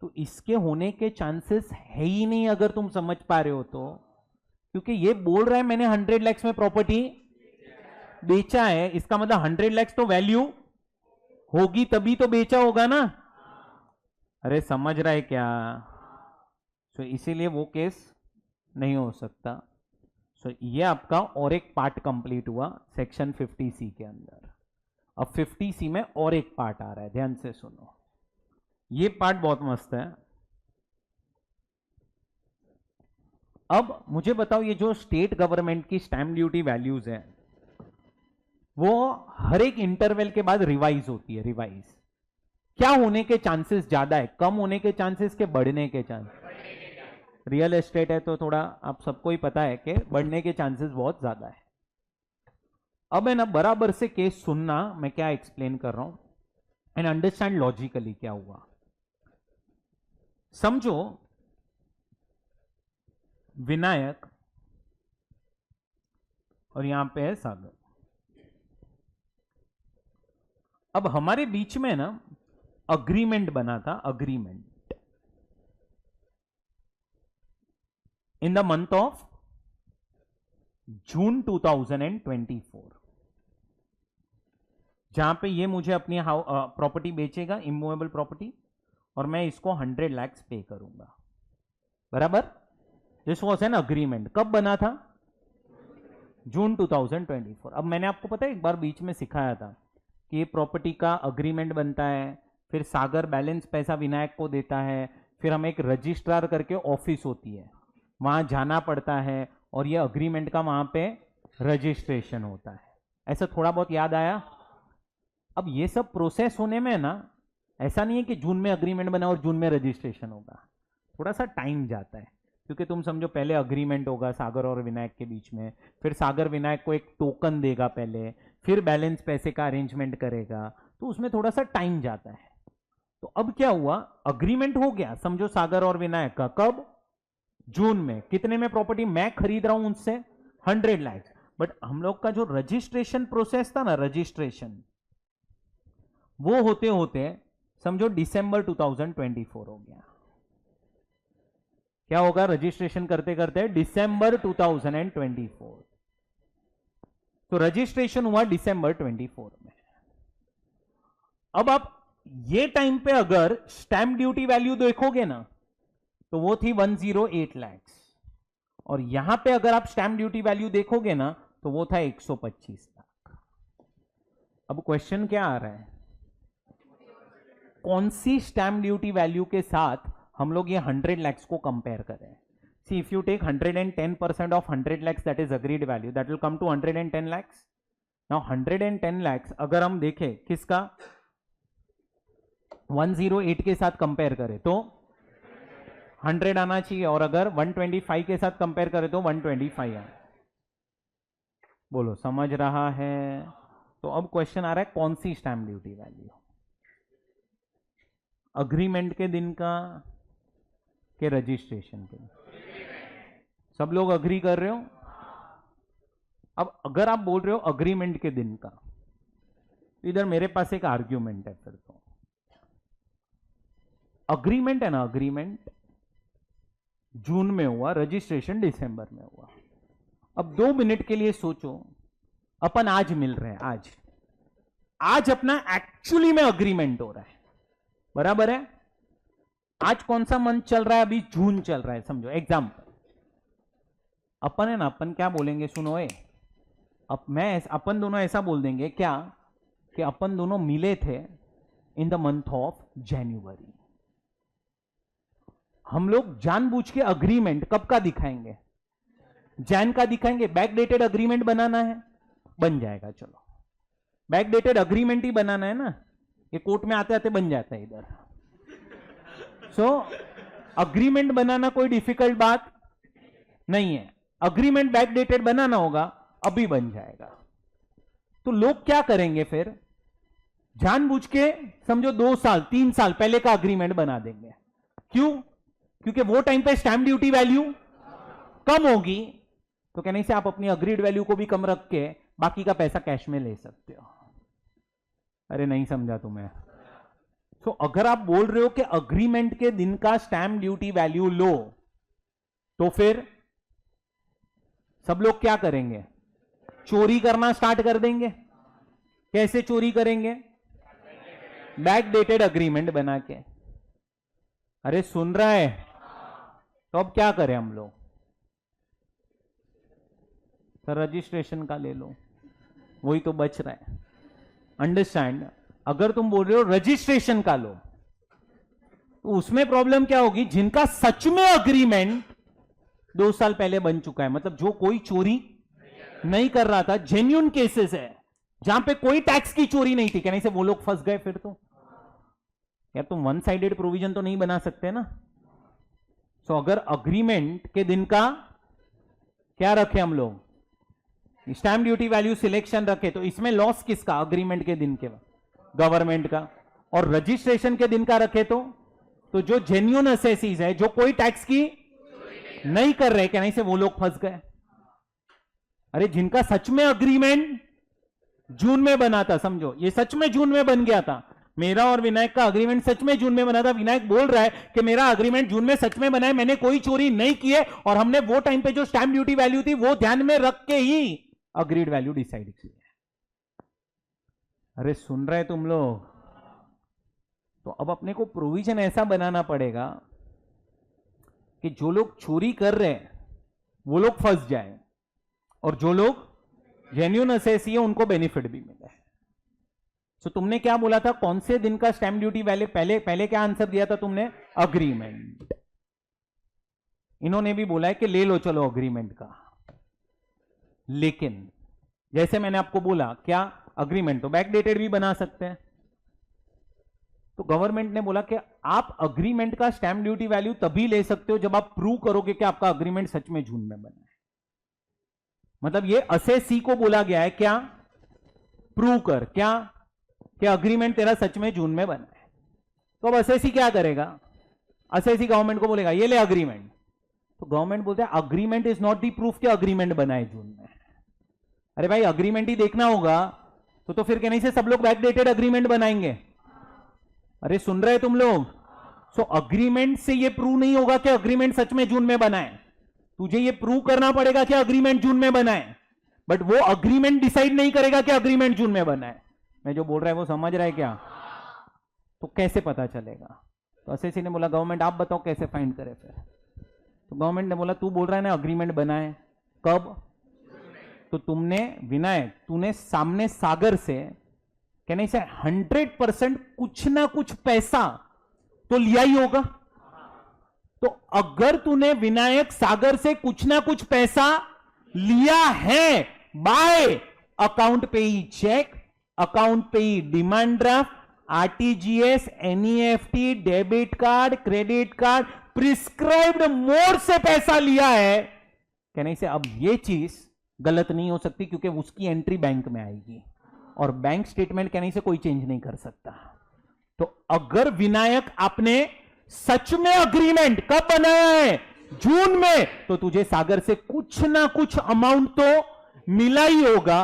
तो इसके होने के चांसेस है ही नहीं, अगर तुम समझ पा रहे हो तो। क्योंकि ये बोल रहा है मैंने 100 लाख में प्रॉपर्टी बेचा है, इसका मतलब 100 लाख तो वैल्यू होगी तभी तो बेचा होगा ना। अरे समझ रहा है क्या? तो इसीलिए वो केस नहीं हो सकता। सो ये आपका और एक पार्ट कंप्लीट हुआ सेक्शन 50C के अंदर। अब 50C में और एक पार्ट आ रहा है, ध्यान से सुनो, ये पार्ट बहुत मस्त है। अब मुझे बताओ, ये जो स्टेट गवर्नमेंट की स्टैंप ड्यूटी वैल्यूज है वो हर एक इंटरवल के बाद रिवाइज होती है। रिवाइज क्या होने के चांसेस ज्यादा है, कम होने के चांसेस के बढ़ने के चांसेस? रियल एस्टेट है तो थोड़ा आप सबको ही पता है कि बढ़ने के चांसेस बहुत ज्यादा है। अब है ना, बराबर से केस सुनना मैं क्या एक्सप्लेन कर रहा हूं एंड अंडरस्टैंड लॉजिकली क्या हुआ। समझो विनायक और यहां पे है सागर। अब हमारे बीच में ना अग्रीमेंट बना था, agreement in the month of June 2024, जहां पे ये मुझे अपनी प्रॉपर्टी बेचेगा, इमूवेबल प्रॉपर्टी, और मैं इसको 100 लाख पे करूंगा, बराबर। This was an agreement. कब बना था? जून 2024। अब मैंने आपको पता है एक बार बीच में सिखाया था कि ये प्रॉपर्टी का अग्रीमेंट बनता है, फिर सागर बैलेंस पैसा विनायक को देता है, फिर हमें एक रजिस्ट्रार करके ऑफिस होती है, वहां जाना पड़ता है और ये अग्रीमेंट का वहां पे रजिस्ट्रेशन होता है। ऐसा थोड़ा बहुत याद आया? अब ये सब प्रोसेस होने में ना, ऐसा नहीं है कि जून में अग्रीमेंट बना और जून में रजिस्ट्रेशन होगा, थोड़ा सा टाइम जाता है। क्योंकि तुम समझो पहले अग्रीमेंट होगा सागर और विनायक के बीच में, फिर सागर विनायक को एक टोकन देगा पहले, फिर बैलेंस पैसे का अरेंजमेंट करेगा, तो उसमें थोड़ा सा टाइम जाता है। तो अब क्या हुआ, अग्रीमेंट हो गया समझो सागर और विनायक का, कब? जून में। कितने में प्रॉपर्टी मैं खरीद रहा हूं उनसे? 100 लाख। बट हम लोग का जो रजिस्ट्रेशन प्रोसेस था ना, रजिस्ट्रेशन, वो होते होते समझो दिसंबर 2024 हो गया। क्या होगा? रजिस्ट्रेशन करते करते दिसंबर 2024। तो रजिस्ट्रेशन हुआ दिसंबर 24 में। अब आप ये टाइम पे अगर स्टैंप ड्यूटी वैल्यू देखोगे ना, तो वो थी 108 लाख, और यहां पे अगर आप स्टैंप ड्यूटी वैल्यू देखोगे ना, तो वो था 125 लाख। अब क्वेश्चन क्या आ रहा है, कौन सी स्टैंप ड्यूटी वैल्यू के साथ हम लोग ये 100 lakhs को कंपेयर करें? See if you take 110% of 100 lakhs, that is agreed value, that will come to 110 lakhs। Now 110 lakhs अगर हम देखें किसका, 108 के साथ कंपेयर करें तो 100 आना चाहिए, और अगर 125 के साथ कंपेयर करें तो 125 आना। बोलो समझ रहा है? तो अब क्वेश्चन आ रहा है कौन सी स्टैंप ड्यूटी वैल्यू, अग्रीमेंट के दिन का के रजिस्ट्रेशन के? सब लोग अग्री कर रहे हो? अब अगर आप बोल रहे हो अग्रीमेंट के दिन का, इधर मेरे पास एक आर्ग्यूमेंट है। फिर तो अग्रीमेंट है ना, अग्रीमेंट जून में हुआ, रजिस्ट्रेशन दिसंबर में हुआ। अब 2 मिनट के लिए सोचो, अपन आज मिल रहे हैं, आज अपना एक्चुअली में अग्रीमेंट हो रहा है, बराबर है। आज कौन सा मंथ चल रहा है? अभी जून चल रहा है, समझो एग्जाम्पल। अपन है ना, अपन क्या बोलेंगे, सुनो अपन दोनों ऐसा बोल देंगे क्या कि अपन दोनों मिले थे in the month of January. हम लोग जानबूझ के अग्रीमेंट कब का दिखाएंगे? जैन का दिखाएंगे। बैक डेटेड अग्रीमेंट बनाना है, बन जाएगा, चलो बैक डेटेड अग्रीमेंट ही बनाना है ना, ये कोर्ट में आते आते बन जाता है इधर। सो अग्रीमेंट बनाना कोई डिफिकल्ट बात नहीं है, अग्रीमेंट बैक डेटेड बनाना होगा, अभी बन जाएगा। तो लोग क्या करेंगे फिर, जानबूझ के समझो 2 साल 3 साल पहले का अग्रीमेंट बना देंगे। क्यों? क्योंकि वो टाइम पे स्टैंप ड्यूटी वैल्यू कम होगी, तो कहने से आप अपनी अग्रीड वैल्यू को भी कम रख के बाकी का पैसा कैश में ले सकते हो। अरे नहीं समझा तुम्हें? तो अगर आप बोल रहे हो कि अग्रीमेंट के दिन का स्टैंप ड्यूटी वैल्यू लो, तो फिर सब लोग क्या करेंगे? चोरी करना स्टार्ट कर देंगे। कैसे चोरी करेंगे? बैक डेटेड अग्रीमेंट बना के। अरे सुन रहा है? तो अब क्या करें हम लोग? सर रजिस्ट्रेशन का ले लो, वही तो बच रहा है। अंडरस्टैंड? अगर तुम बोल रहे हो रजिस्ट्रेशन का लो, तो उसमें प्रॉब्लम क्या होगी? जिनका सच में अग्रीमेंट 2 साल पहले बन चुका है, मतलब जो कोई चोरी नहीं कर रहा था, जेन्युइन केसेस है जहां पे कोई टैक्स की चोरी नहीं थी, कहने से वो लोग फंस गए। फिर तो यार तुम वन साइडेड प्रोविजन तो नहीं बना सकते ना। तो अगर अग्रीमेंट के दिन का क्या रखे हम लोग? स्टैंप ड्यूटी वैल्यू सिलेक्शन रखे, तो इसमें लॉस किसका? अग्रीमेंट के दिन के, गवर्नमेंट का। और रजिस्ट्रेशन के दिन का रखे तो जो जेन्युइन असेसीज है, जो कोई टैक्स की नहीं कर रहे, कहने से वो लोग फंस गए। अरे जिनका सच में अग्रीमेंट जून में बना था, समझो ये सच में जून में बन गया था, मेरा और विनायक का अग्रीमेंट सच में जून में बना था। विनायक बोल रहा है कि मेरा अग्रीमेंट जून में सच में बना है, मैंने कोई चोरी नहीं की है, और हमने वो टाइम पे जो स्टैंप ड्यूटी वैल्यू थी वो ध्यान में रख के ही अग्रीड वैल्यू डिसाइड की है। अरे सुन रहे तुम लोग? तो अब अपने को प्रोविजन ऐसा बनाना पड़ेगा कि जो लोग चोरी कर रहे हैं वो लोग फंस जाए, और जो लोग जेन्युइन असेसी है उनको बेनिफिट भी मिले। तो तुमने क्या बोला था? कौन से दिन का स्टैंप ड्यूटी वैल्यू? पहले क्या आंसर दिया था तुमने? अग्रीमेंट। इन्होंने भी बोला है कि ले लो चलो अग्रीमेंट का, लेकिन जैसे मैंने आपको बोला, क्या अग्रीमेंट तो बैकडेटेड भी बना सकते हैं। तो गवर्नमेंट ने बोला कि आप अग्रीमेंट का स्टैंप ड्यूटी वैल्यू तभी ले सकते हो जब आप प्रूव करोगे कि आपका अग्रीमेंट सच में जून में बना है। मतलब ये असेसी को बोला गया है क्या? प्रूव कर क्या कि अग्रीमेंट तेरा सच में जून में बना है। तो अब असेसी क्या करेगा? असेसी गवर्नमेंट को बोलेगा ये ले अग्रीमेंट। तो गवर्नमेंट बोलते हैं agreement is not the proof कि अग्रीमेंट बना है जून में। अरे भाई अग्रीमेंट ही देखना होगा तो फिर कहने से सब लोग बैकडेटेड अग्रीमेंट बनाएंगे। अरे सुन रहे तुम लोग? सो अग्रीमेंट से ये प्रूव नहीं होगा कि अग्रीमेंट सच में जून में बना है। तुझे ये प्रूव करना पड़ेगा कि अग्रीमेंट जून में बना है, बट वो अग्रीमेंट डिसाइड नहीं करेगा कि अग्रीमेंट जून में बना है। मैं जो बोल रहा है वो समझ रहा है क्या? तो कैसे पता चलेगा? तो असेसी ने बोला गवर्नमेंट आप बताओ कैसे फाइंड करे। फिर तो गवर्नमेंट ने बोला तू बोल रहा है ना अग्रीमेंट बना है, कब? तो तुमने विनायक, तूने सामने सागर से कहने से 100% कुछ ना कुछ पैसा तो लिया ही होगा। तो अगर तूने विनायक सागर से कुछ ना कुछ पैसा लिया है बाय अकाउंट पेई चेक, अकाउंट पेई demand draft, RTGS, NEFT, debit card, credit card, prescribed mode से पैसा लिया है, कहने से अब ये चीज गलत नहीं हो सकती क्योंकि उसकी एंट्री बैंक में आएगी और बैंक स्टेटमेंट कहने से कोई चेंज नहीं कर सकता। तो अगर विनायक आपने सच में अग्रीमेंट कब बनाया है? जून में, तो तुझे सागर से कुछ ना कुछ अमाउंट तो मिला ही होगा।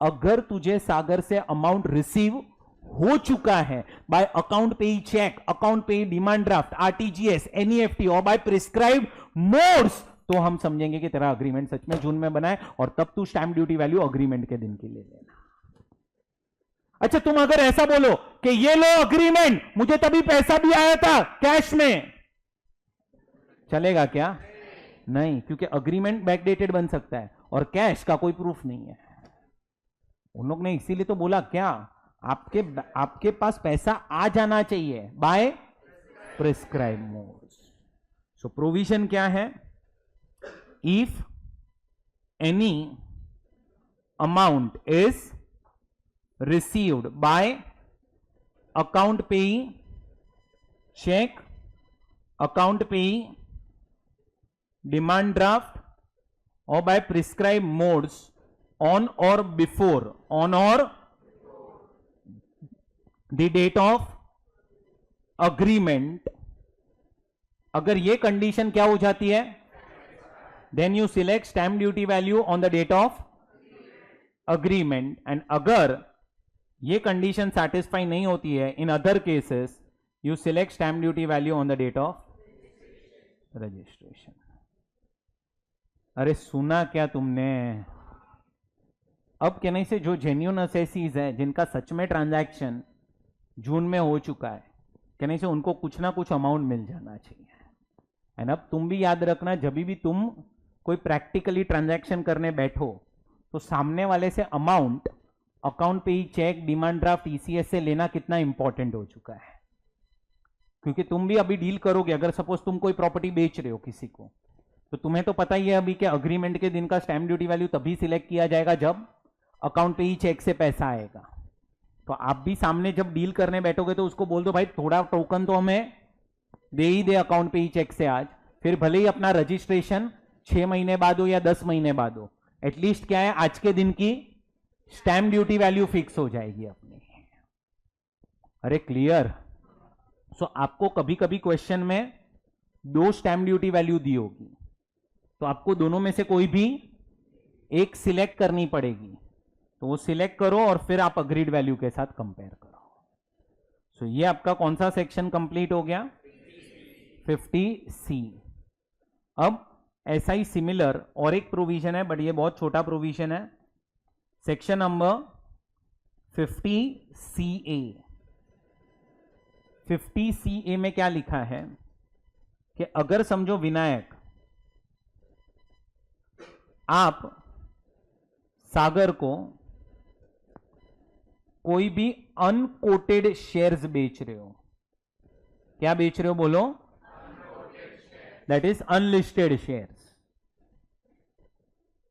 अगर तुझे सागर से अमाउंट रिसीव हो चुका है बाय अकाउंट पेई चेक, अकाउंट पेई डिमांड ड्राफ्ट, आरटीजीएस, एनईएफटी और बाय प्रिस्क्राइब्ड मोड्स, तो हम समझेंगे कि तेरा अग्रीमेंट सच में जून में बना है और तब तू स्टैंप ड्यूटी वैल्यू अग्रीमेंट के दिन की ले लेना। अच्छा तुम अगर ऐसा बोलो कि ये लो अग्रीमेंट, मुझे तभी पैसा भी आया था कैश में, चलेगा क्या? नहीं, क्योंकि अग्रीमेंट बैकडेटेड बन सकता है और कैश का कोई प्रूफ नहीं है। उन लोग ने इसीलिए तो बोला क्या, आपके पास पैसा आ जाना चाहिए by prescribe modes. So provision क्या है? If any amount is received by account payee check, account payee demand draft or by prescribed modes on or before the date of agreement, अगर ये कंडीशन क्या हो जाती है, then you select stamp duty value on the date of agreement, and अगर ये condition satisfy नहीं होती है, in other cases you select stamp duty value on the date of registration. अरे सुना क्या तुमने? अब कहने से जो जेन्यून असेसीज है जिनका सच में ट्रांजैक्शन जून में हो चुका है, कहने से उनको कुछ ना कुछ अमाउंट मिल जाना चाहिए। एंड अब तुम भी याद रखना, जब भी तुम कोई प्रैक्टिकली ट्रांजैक्शन करने बैठो तो सामने वाले से अमाउंट अकाउंट पे ही चेक, डिमांड ड्राफ्ट, ईसीएस से लेना कितना इंपॉर्टेंट हो चुका है। क्योंकि तुम भी अभी डील करोगे, अगर सपोज तुम कोई प्रॉपर्टी बेच रहे हो किसी को, तो तुम्हें तो पता ही है अभी कि अग्रीमेंट के दिन का स्टैम्प ड्यूटी वैल्यू तभी सिलेक्ट किया जाएगा जब अकाउंट पे ही चेक से पैसा आएगा। तो आप भी सामने जब डील करने बैठोगे तो उसको बोल दो भाई थोड़ा टोकन तो हमें दे ही दे अकाउंट पे ही चेक से आज, फिर भले ही अपना रजिस्ट्रेशन 6 महीने बाद हो या 10 महीने बाद हो, एटलीस्ट क्या है आज के दिन की स्टैम्प ड्यूटी वैल्यू फिक्स हो जाएगी अपनी। अरे क्लियर? सो आपको कभी कभी क्वेश्चन में 2 स्टैम्प ड्यूटी वैल्यू दी होगी, तो आपको दोनों में से कोई भी एक सिलेक्ट करनी पड़ेगी। तो वो सिलेक्ट करो और फिर आप अग्रीड वैल्यू के साथ कंपेयर करो। सो ये आपका कौन सा सेक्शन कंप्लीट हो गया? 50C। अब ऐसा ही सिमिलर और एक प्रोविजन है, बट ये बहुत छोटा प्रोविजन है, सेक्शन नंबर 50CA। 50CA में क्या लिखा है कि अगर समझो विनायक, आप सागर को कोई भी अनकोटेड शेयर्स बेच रहे हो, क्या बेच रहे हो बोलो? That is unlisted shares.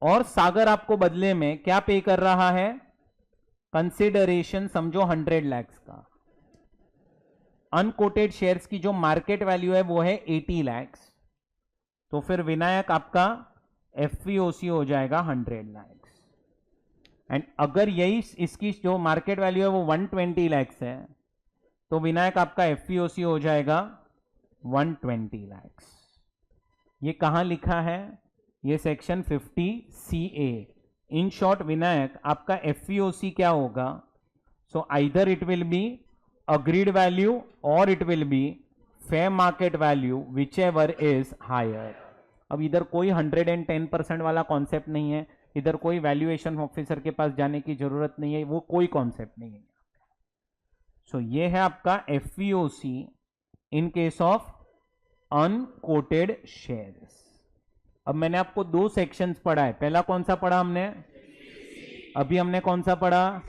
और सागर आपको बदले में क्या पे कर रहा है? कंसिडरेशन समझो 100 लाख का। अनकोटेड शेयर्स की जो मार्केट वैल्यू है वो है 80 लाख। तो फिर विनायक आपका एफवीओसी हो जाएगा 100 लाख। एंड अगर यही इसकी जो मार्केट वैल्यू है वो 120 लाख है, तो विनायक आपका एफवीओसी हो जाएगा 120 लाख। ये कहां लिखा है? ये section 50CA। In short Vinayak आपका एफवीओसी क्या होगा? So either it will be agreed value or it will be fair market value, whichever is higher. अब इधर कोई 110% वाला कॉन्सेप्ट नहीं है, इधर कोई वैल्यूएशन ऑफिसर के पास जाने की जरूरत नहीं है, वो कोई कॉन्सेप्ट नहीं है। सो ये है आपका FVOC in case of unquoted shares. अब मैंने आपको 2 सेक्शंस पढ़ा है। पहला कौन सा पढ़ा हमने? अभी हमने कौन सा पढ़ा?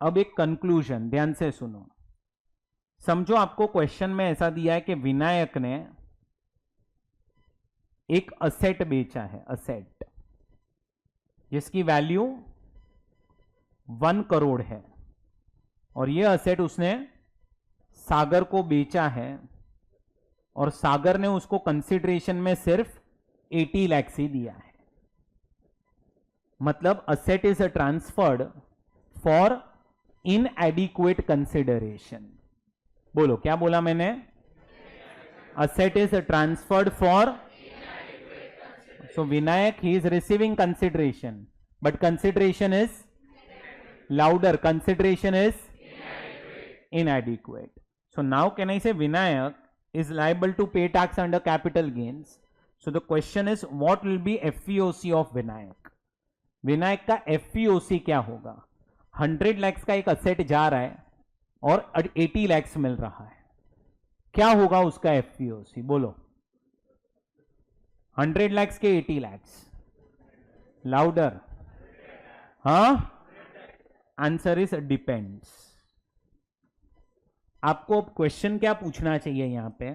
अब एक कंक्लूजन, ध्यान से सुनो। समझो आपको क्वेश्चन में ऐसा दिया है कि विनायक ने एक असेट बेचा है, असेट जिसकी वैल्यू 1 करोड़ है, और यह असेट उसने सागर को बेचा है, और सागर ने उसको कंसिडरेशन में सिर्फ 80 लाख ही दिया है। मतलब asset is transferred for इनएडिक्वेट consideration. बोलो क्या बोला मैंने? Asset is transferred for, so Vinayak, he is receiving consideration, but consideration is louder, consideration is inadequate. So now can I say Vinayak is liable to pay tax under capital gains? So the question is what will be FVOC of Vinayak? Vinayak का FVOC क्या होगा? 100 lakhs का एक asset जा रहा है और 80 lakhs मिल रहा है, क्या होगा उसका FVOC? बोलो। 100 lakhs के 80 lakhs, लाउडर। हाँ, आंसर इज डिपेंड्स। आपको क्वेश्चन क्या पूछना चाहिए यहां पे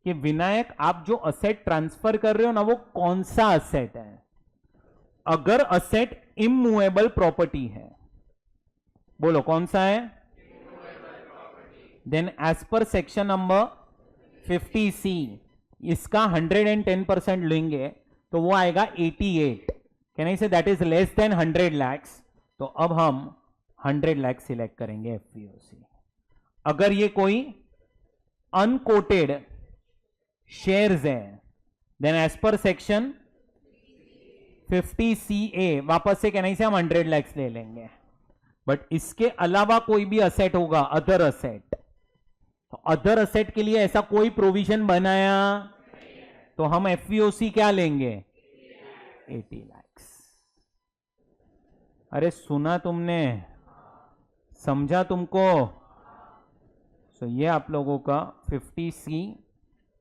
कि विनायक आप जो असेट ट्रांसफर कर रहे हो ना, वो कौन सा असेट है? अगर असेट इमूवेबल प्रॉपर्टी है, बोलो कौन सा है? Then as per section number 50C इसका 110% लेंगे तो वो आएगा 88। Can I say that is less than 100 lakhs? तो अब हम 100 lakhs सिलेक्ट करेंगे एफवीओसी। अगर ये कोई अनकोटेड शेयर्स है, then as per section 50CA वापस से कैन आई से हम 100 lakhs ले लेंगे। बट इसके अलावा कोई भी असेट होगा, अदर असेट, तो अदर असेट के लिए ऐसा कोई प्रोविजन बनाया तो हम एफवीओसी क्या लेंगे? 80 lakhs. अरे सुना तुमने, समझा तुमको? सो ये आप लोगों का 50C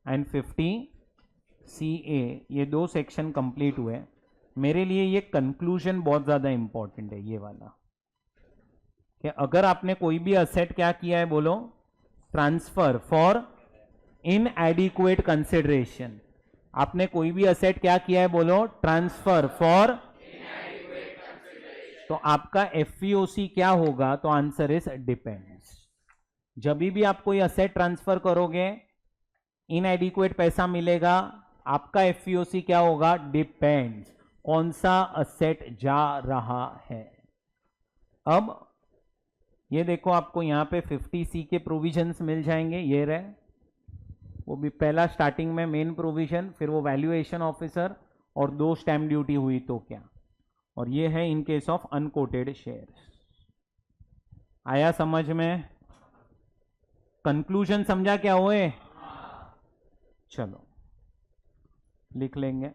एंड 50CA ये दो सेक्शन कंप्लीट हुए. मेरे लिए ये कंक्लूजन बहुत ज्यादा इंपॉर्टेंट है, ये वाला, कि अगर आपने कोई भी असेट क्या किया है, बोलो, ट्रांसफर फॉर इनएडिक्वेट कंसिडरेशन. आपने कोई भी असेट क्या किया है, बोलो, ट्रांसफर फॉर, तो आपका एफईओसी क्या होगा? तो आंसर इज डिपेंड्स. जब भी आप कोई असेट ट्रांसफर करोगे, इनएडिक्वेट पैसा मिलेगा, आपका एफईओसी क्या होगा? डिपेंड्स. कौन सा असेट जा रहा है. अब ये देखो, आपको यहां पे 50C के प्रोविजंस मिल जाएंगे. ये रहे, वो भी पहला स्टार्टिंग में मेन प्रोविजन, फिर वो वैल्यूएशन ऑफिसर और 2 स्टैम्प ड्यूटी हुई तो क्या, और ये है in case of unquoted shares. आया समझ में? कंक्लूजन समझा क्या हुए? चलो लिख लेंगे.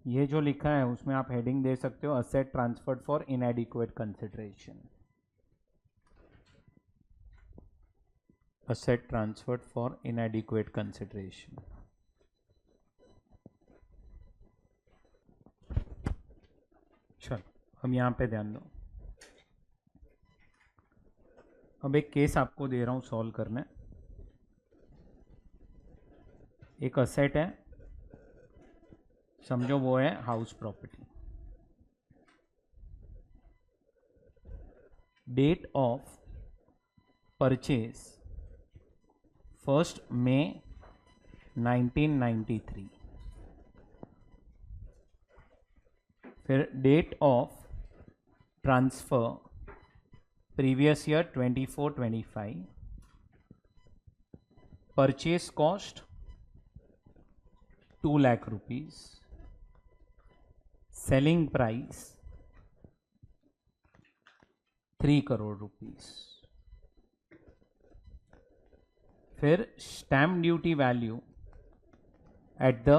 ये जो लिखा है उसमें आप हेडिंग दे सकते हो, asset transferred for इनएडिक्वेट consideration. asset transferred for inadequate consideration. चलो अब यहाँ पे ध्यान दो. अब एक केस आपको दे रहा हूँ सॉल्व करने. एक असेट है, समझो वो है house property. Date of purchase 1 May 1993. फिर date of transfer previous year 24-25. Purchase cost 2 lakh rupees. Selling price 3 crore rupees. फिर stamp duty value at the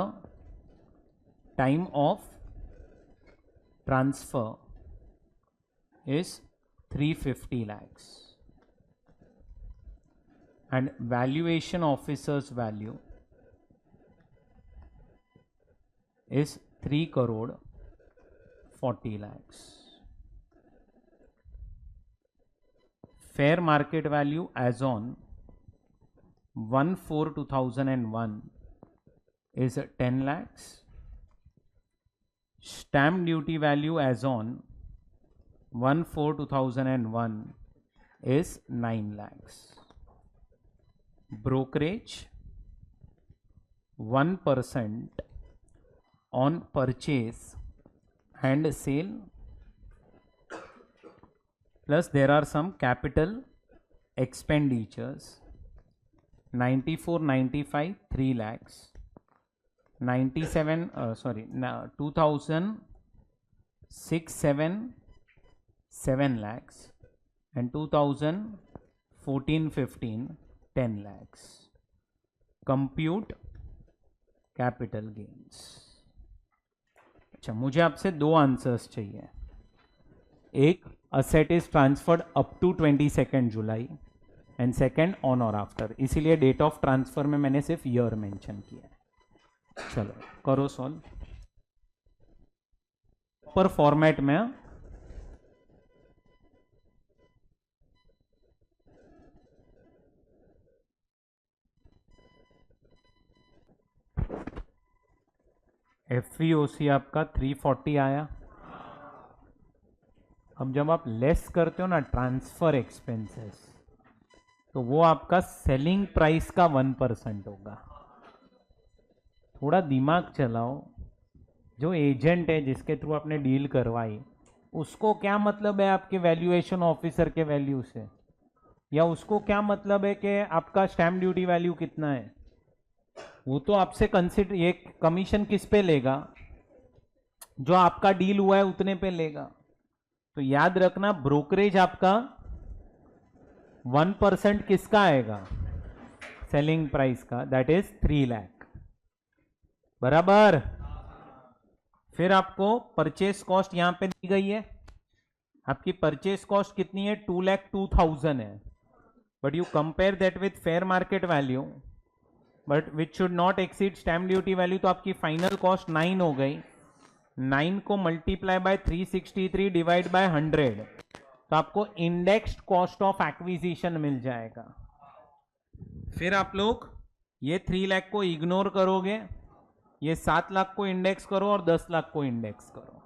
time of transfer is 350 lakhs and valuation officer's value is 3 crore 40 lakhs. Fair market value as on 1/4/2001 is 10 lakhs. Stamp duty value as on 1/4/2001 is 9 lakhs. Brokerage 1% on purchase and sale, plus there are some capital expenditures 94-95 3 lakhs, 2006-7 7 lakhs and 2014-15 10 lakhs. Compute capital gains. अच्छा, मुझे आपसे दो answers चाहिए. एक, asset is transferred up to 22 July and second on or after. इसीलिए date of transfer में मैंने सिर्फ ईयर मेंशन किया है. चलो करो सॉल्व पर फॉर्मेट में. FVOC आपका 340 आया. अब जब आप लेस करते हो ना ट्रांसफर एक्सपेंसेस, तो वो आपका सेलिंग प्राइस का 1% होगा. थोड़ा दिमाग चलाओ. जो एजेंट है जिसके थ्रू आपने डील करवाई, उसको क्या मतलब है आपके वैल्यूएशन ऑफिसर के वैल्यू से, या उसको क्या मतलब है कि आपका स्टैम्प ड्यूटी वैल्यू कितना है. वो तो आपसे कंसिडर, ये कमीशन किस पे लेगा, जो आपका डील हुआ है उतने पे लेगा. तो याद रखना ब्रोकरेज आपका 1% किसका आएगा, सेलिंग प्राइस का, दैट इज 3 लाख. बराबर. फिर आपको परचेस कॉस्ट यहां पे दी गई है. आपकी परचेस कॉस्ट कितनी है, 2,02,000 है. But you compare that with fair market value, but which should not exceed stamp duty value. तो आपकी फाइनल कॉस्ट 9 हो गई. 9 को मल्टीप्लाई बाय 363 डिवाइड बाय 100, तो आपको इंडेक्स्ड कॉस्ट ऑफ एक्विजिशन मिल जाएगा. फिर आप लोग ये 3 लाख को इग्नोर करोगे, ये 7 लाख को इंडेक्स करो और 10 लाख को इंडेक्स करो.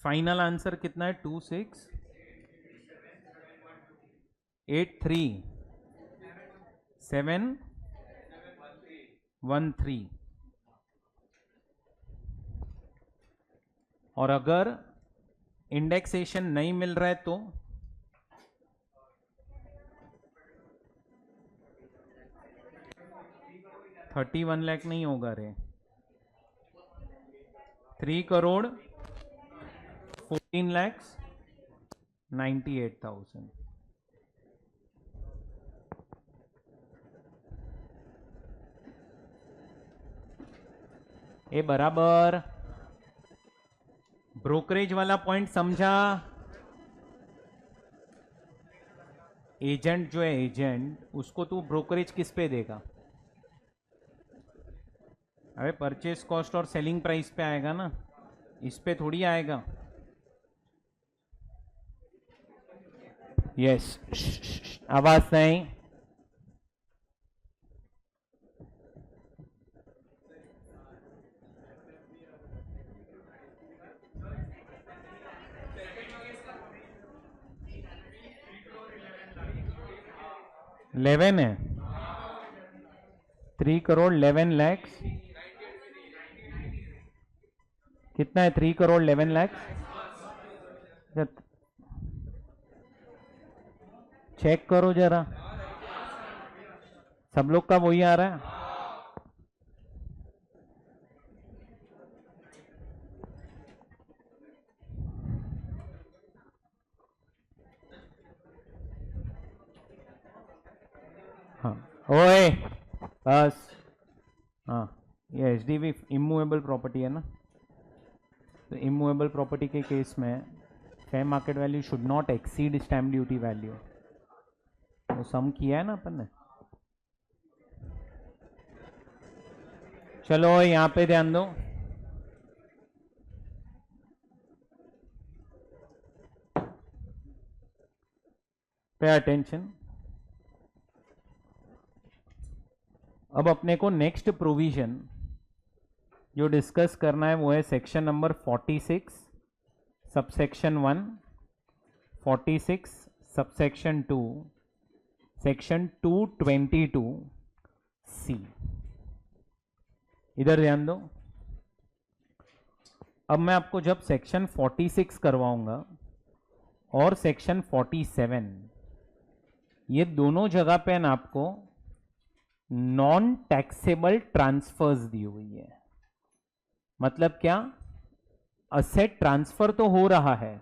फाइनल आंसर कितना है, 2683,713. और अगर इंडेक्सेशन नहीं मिल रहा है तो 31 लाख नहीं होगा रे, 3,14,98,000. ये बराबर. ब्रोकरेज वाला पॉइंट समझा. एजेंट जो है एजेंट, उसको तू ब्रोकरेज किस पे देगा? अरे परचेस कॉस्ट और सेलिंग प्राइस पे आएगा ना, इस पे थोड़ी आएगा। यस, आवाज नहीं। इलेवन है, 3 करोड़ 11 लाख। कितना है 3 करोड़ 11 लाख? चेक करो जरा, सब लोग का वही आ रहा है। हाँ ओए बस। हाँ, ये एचडीबी इमूवेबल प्रॉपर्टी है ना, तो इमूवेबल प्रॉपर्टी के केस में fair market value should not exceed stamp duty value. तो सम किया है ना अपन ने। चलो यहां पे ध्यान दो। Pay attention. अब अपने को नेक्स्ट प्रोविजन जो डिस्कस करना है वो है section number 46 subsection 1, 46 subsection 2, section 222 सी। इधर ध्यान दो। अब मैं आपको जब सेक्शन 46 करवाऊंगा और सेक्शन 47, ये दोनों जगह पे ना आपको नॉन टैक्सेबल ट्रांसफर्स दी हुई है। मतलब क्या? असेट ट्रांसफर तो हो रहा है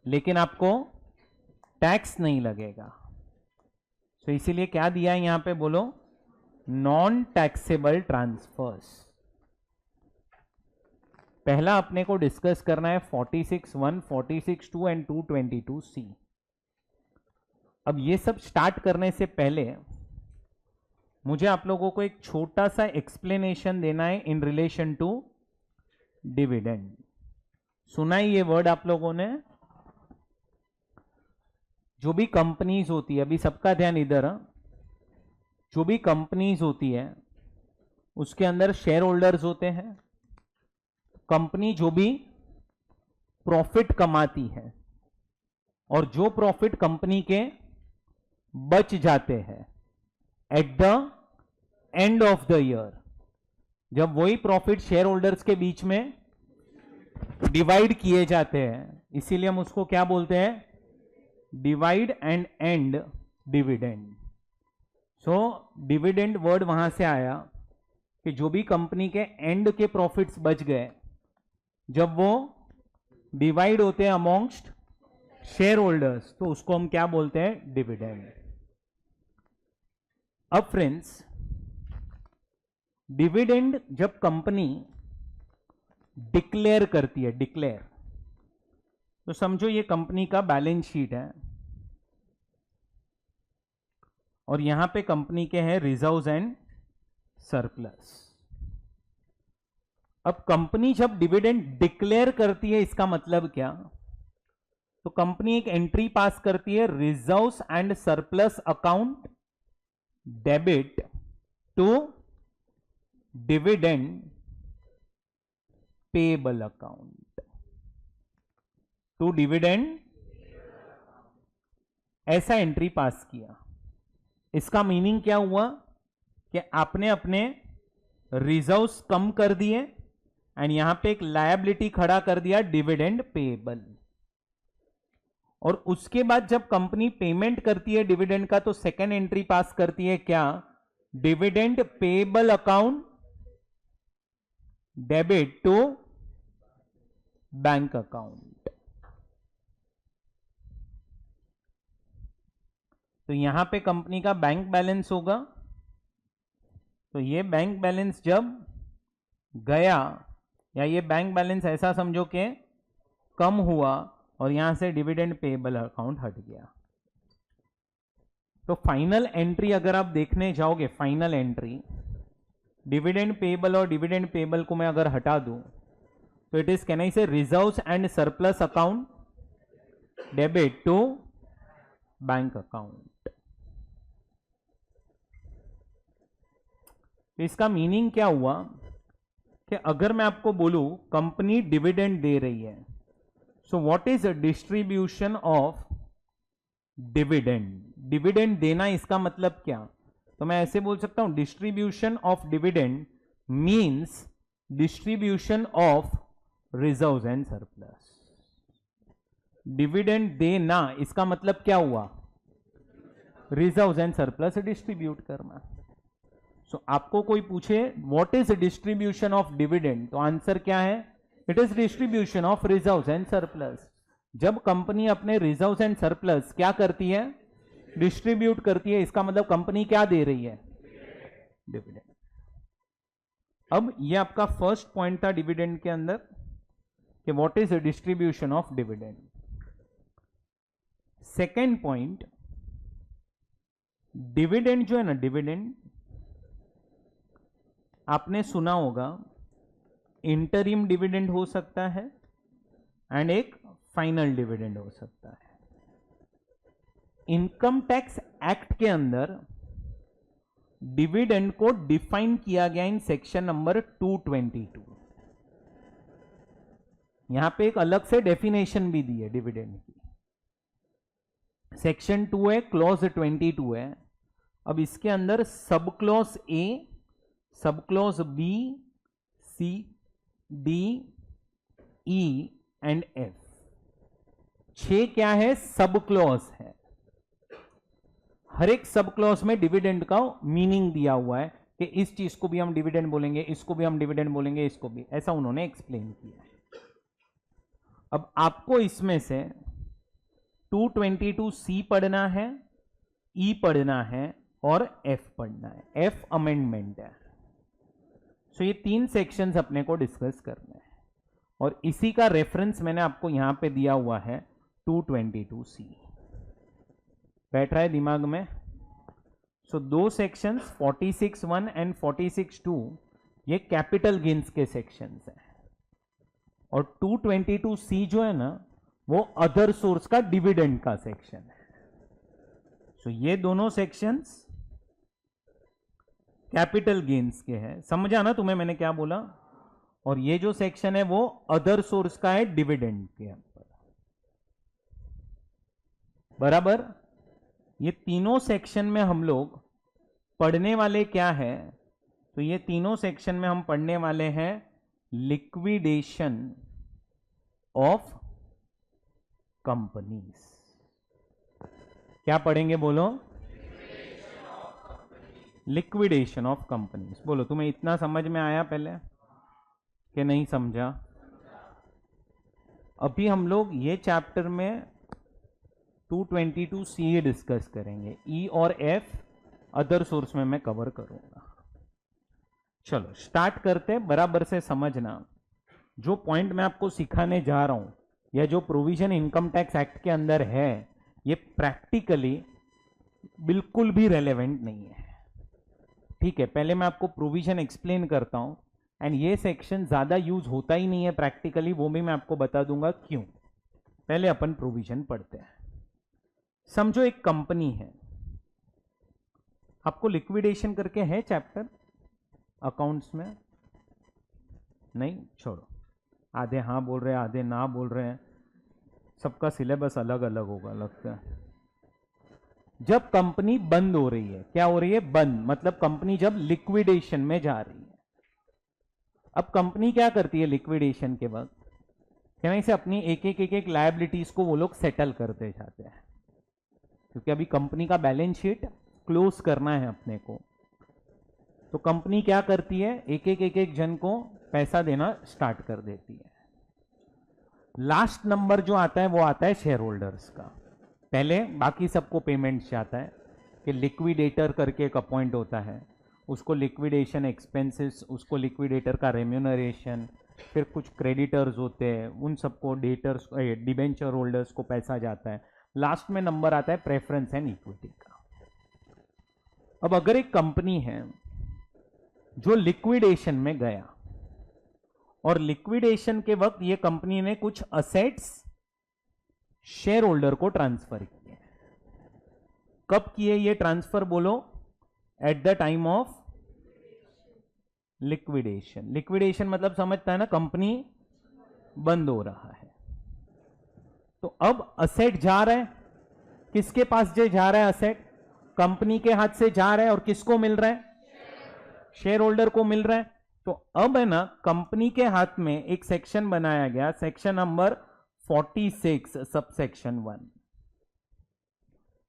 लेकिन आपको टैक्स नहीं लगेगा। तो इसीलिए क्या दिया है यहां पे, बोलो? Non taxable transfers. पहला अपने को डिस्कस करना है 46(1), 46(2) एंड 222 सी। अब ये सब स्टार्ट करने से पहले मुझे आप लोगों को एक छोटा सा एक्सप्लेनेशन देना है इन रिलेशन टू डिविडेंड। सुना ही ये वर्ड आप लोगों ने? जो भी कंपनीज होती है, अभी सबका ध्यान इधर, जो भी कंपनीज होती है उसके अंदर शेयर होल्डर्स होते हैं। कंपनी जो भी प्रॉफिट कमाती है और जो प्रॉफिट कंपनी के बच जाते हैं at the end of the year, जब वही प्रॉफिट शेयर होल्डर्स के बीच में डिवाइड किए जाते हैं, इसीलिए हम उसको क्या बोलते हैं? Divide and and dividend. So dividend word वहां से आया कि जो भी कंपनी के एंड के प्रॉफिट्स बच गए, जब वो डिवाइड होते हैं अमॉन्ग्स्ट शेयर होल्डर्स, तो उसको हम क्या बोलते हैं? डिविडेंड। अब फ्रेंड्स, डिविडेंड जब कंपनी डिक्लेयर करती है, डिक्लेयर, तो समझो ये कंपनी का बैलेंस शीट है और यहां पे कंपनी के हैं रिजर्व्स एंड सरप्लस। अब कंपनी जब डिविडेंड डिक्लेयर करती है, इसका मतलब क्या? तो कंपनी एक एंट्री पास करती है, reserves and surplus account debit to dividend payable account, to dividend, ऐसा एंट्री पास किया। इसका मीनिंग क्या हुआ कि आपने अपने रिजर्व्स कम कर दिए एंड यहां पे एक लायबिलिटी खड़ा कर दिया, डिविडेंड पेबल। और उसके बाद जब कंपनी पेमेंट करती है डिविडेंड का, तो सेकेंड एंट्री पास करती है क्या? Dividend payable account debit to bank account. तो यहां पे कंपनी का बैंक बैलेंस होगा, तो ये बैंक बैलेंस जब गया, या ये बैंक बैलेंस ऐसा समझो कि कम हुआ और यहां से डिविडेंड पेबल अकाउंट हट गया। तो फाइनल एंट्री अगर आप देखने जाओगे, फाइनल एंट्री डिविडेंड पेबल और डिविडेंड पेबल को मैं अगर हटा दूं तो it is, can I say, reserves and surplus account debit to bank account. इसका मीनिंग क्या हुआ कि अगर मैं आपको बोलूं कंपनी डिविडेंड दे रही है, so what is distribution of dividend. Dividend देना इसका मतलब क्या, तो मैं ऐसे बोल सकता हूं distribution of dividend means distribution of reserves and surplus. Dividend देना इसका मतलब क्या हुआ, रिजर्व्स एंड सरप्लस डिस्ट्रीब्यूट करना। सो आपको कोई पूछे what is distribution of dividend, तो आंसर क्या है, it is distribution of reserves and surplus. जब कंपनी अपने रिजर्व्स एंड सरप्लस क्या करती है, डिस्ट्रीब्यूट करती है, इसका मतलब कंपनी क्या दे रही है, डिविडेंड। अब ये आपका फर्स्ट पॉइंट था डिविडेंड के अंदर कि what is distribution of dividend. Second point, dividend जो है ना, डिविडेंड आपने सुना होगा इंटरिम डिविडेंड हो सकता है एंड एक फाइनल डिविडेंड हो सकता है। इनकम टैक्स एक्ट के अंदर डिविडेंड को डिफाइन किया गया इन सेक्शन नंबर 222। यहां पे एक अलग से डेफिनेशन भी दी है डिविडेंड की, सेक्शन 2 है, क्लॉज 22 है। अब इसके अंदर सब clause A, sub clause B, C, D, E and F, 6 क्या है, सब क्लॉज है। हर एक सब क्लॉज में डिविडेंड का मीनिंग दिया हुआ है कि इस चीज को भी हम डिविडेंड बोलेंगे, इसको भी हम डिविडेंड बोलेंगे, इसको भी, ऐसा उन्होंने एक्सप्लेन किया है। अब आपको इसमें से 222C पढ़ना है, ई पढ़ना है और एफ पढ़ना है। एफ अमेंडमेंट है। सो ये 3 सेक्शंस अपने को डिस्कस करने हैं और इसी का रेफरेंस मैंने आपको यहां पे दिया हुआ है 222C। बैठ रहा है दिमाग में। सो 2 सेक्शंस 46(1) एंड 46(2) ये कैपिटल गेन्स के सेक्शंस हैं और 222C जो है ना वो अदर सोर्स का डिविडेंड का सेक्शन है। सो ये दोनों सेक्शंस कैपिटल गेन्स के हैं। समझा ना तुम्हें मैंने क्या बोला। और ये जो सेक्शन है वो अदर सोर्स का है डिविडेंड के ऊपर, बराबर। ये तीनों सेक्शन में हम लोग पढ़ने वाले क्या है, तो ये तीनों सेक्शन में हम पढ़ने वाले हैं लिक्विडेशन ऑफ कंपनीज। क्या पढ़ेंगे बोलो, लिक्विडेशन ऑफ कंपनीज। बोलो तुम्हें इतना समझ में आया पहले कि नहीं समझा। अभी हम लोग ये चैप्टर में 222C डिस्कस करेंगे, ई और एफ अदर सोर्स में मैं कवर करूंगा। चलो स्टार्ट करते हैं। बराबर से समझना, जो पॉइंट मैं आपको सिखाने जा रहा हूं या जो प्रोविजन इनकम टैक्स एक्ट के अंदर है ये प्रैक्टिकली बिल्कुल भी रेलेवेंट नहीं है। ठीक है, पहले मैं आपको प्रोविजन एक्सप्लेन करता हूं एंड ये सेक्शन ज्यादा यूज होता ही नहीं है प्रैक्टिकली, वो भी मैं आपको बता दूंगा क्यों। पहले अपन प्रोविजन पढ़ते हैं। समझो एक कंपनी है, आपको लिक्विडेशन करके है चैप्टर अकाउंट्स में, नहीं छोड़ो, आधे हाँ बोल रहे हैं आधे ना बोल रहे हैं, सबका सिलेबस अलग अलग होगा लगता है। जब कंपनी बंद हो रही है, क्या हो रही है, बंद, मतलब कंपनी जब लिक्विडेशन में जा रही है। अब कंपनी क्या करती है लिक्विडेशन के वक्त, कहने से अपनी एक एक लायबिलिटीज को वो लोग सेटल करते जाते हैं, क्योंकि अभी कंपनी का बैलेंस शीट क्लोज करना है अपने को। तो कंपनी क्या करती है, एक एक जन को पैसा देना स्टार्ट कर देती है। लास्ट नंबर जो आता है वो आता है शेयर होल्डर्स का। पहले बाकी सबको पेमेंट जाता है कि लिक्विडेटर करके एक अपॉइंट होता है, उसको लिक्विडेशन एक्सपेंसेस, उसको लिक्विडेटर का रेम्यूनरेशन, फिर कुछ क्रेडिटर्स होते हैं उन सबको, डेटर्स, डिबेंचर होल्डर्स को पैसा जाता है। लास्ट में नंबर आता है प्रेफरेंस एंड इक्विटी का। अब अगर एक कंपनी है जो लिक्विडेशन में गया और लिक्विडेशन के वक्त ये कंपनी ने कुछ असेट्स शेयर होल्डर को ट्रांसफर किए, कब किए ये ट्रांसफर बोलो? Eight the time of liquidation. Liquidation मतलब समझता है ना, कंपनी बंद हो रहा है। तो अब असेट जा रहा है, किसके पास जा रहा है असेट? कंपनी के हाथ से जा रहा है और किसको मिल रहा है? शेयर होल्डर को मिल रहा है। तो अब है ना, कंपनी के हाथ में एक सेक्शन बनाया गया, सेक्शन नंबर 46 सबसेक्शन 1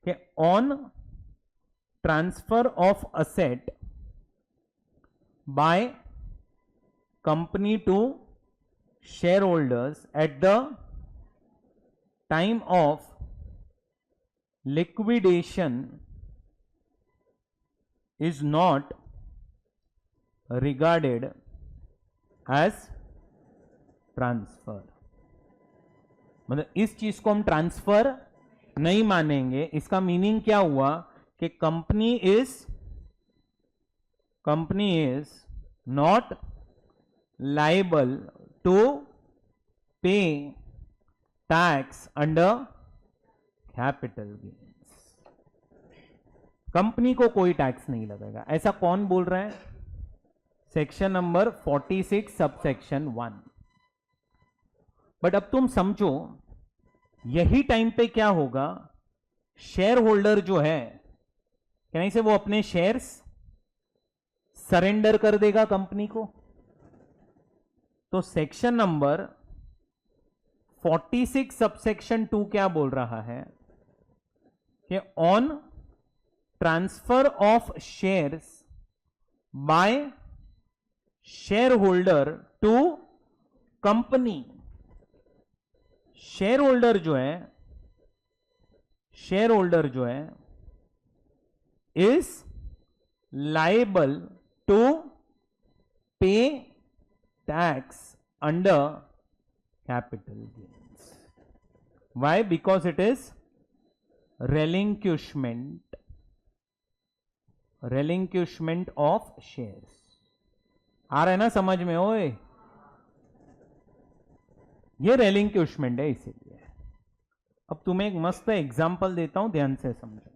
के on transfer of asset by company to share holders at the time of liquidation is not regarded as transfer. मतलब इस चीज को हम ट्रांसफर नहीं मानेंगे। इसका मीनिंग क्या हुआ कि company is not liable to pay tax under capital gains. Company को कोई टैक्स नहीं लगेगा। ऐसा कौन बोल रहा है? Section number 46 subsection 1। बट अब तुम समझो, यही टाइम पे क्या होगा, शेयर होल्डर जो है कहीं से वो अपने शेयर्स सरेंडर कर देगा कंपनी को। तो सेक्शन नंबर 46 सबसेक्शन 2 क्या बोल रहा है कि on transfer of shares by shareholder to company, shareholder जो है is liable to pay tax under capital gains. Why? Because it is relinquishment of shares. आ रहा है ना समझ में? ओए, ये relinquishment है। इसीलिए अब तुम्हें एक मस्त एग्जांपल देता हूं, ध्यान से समझो।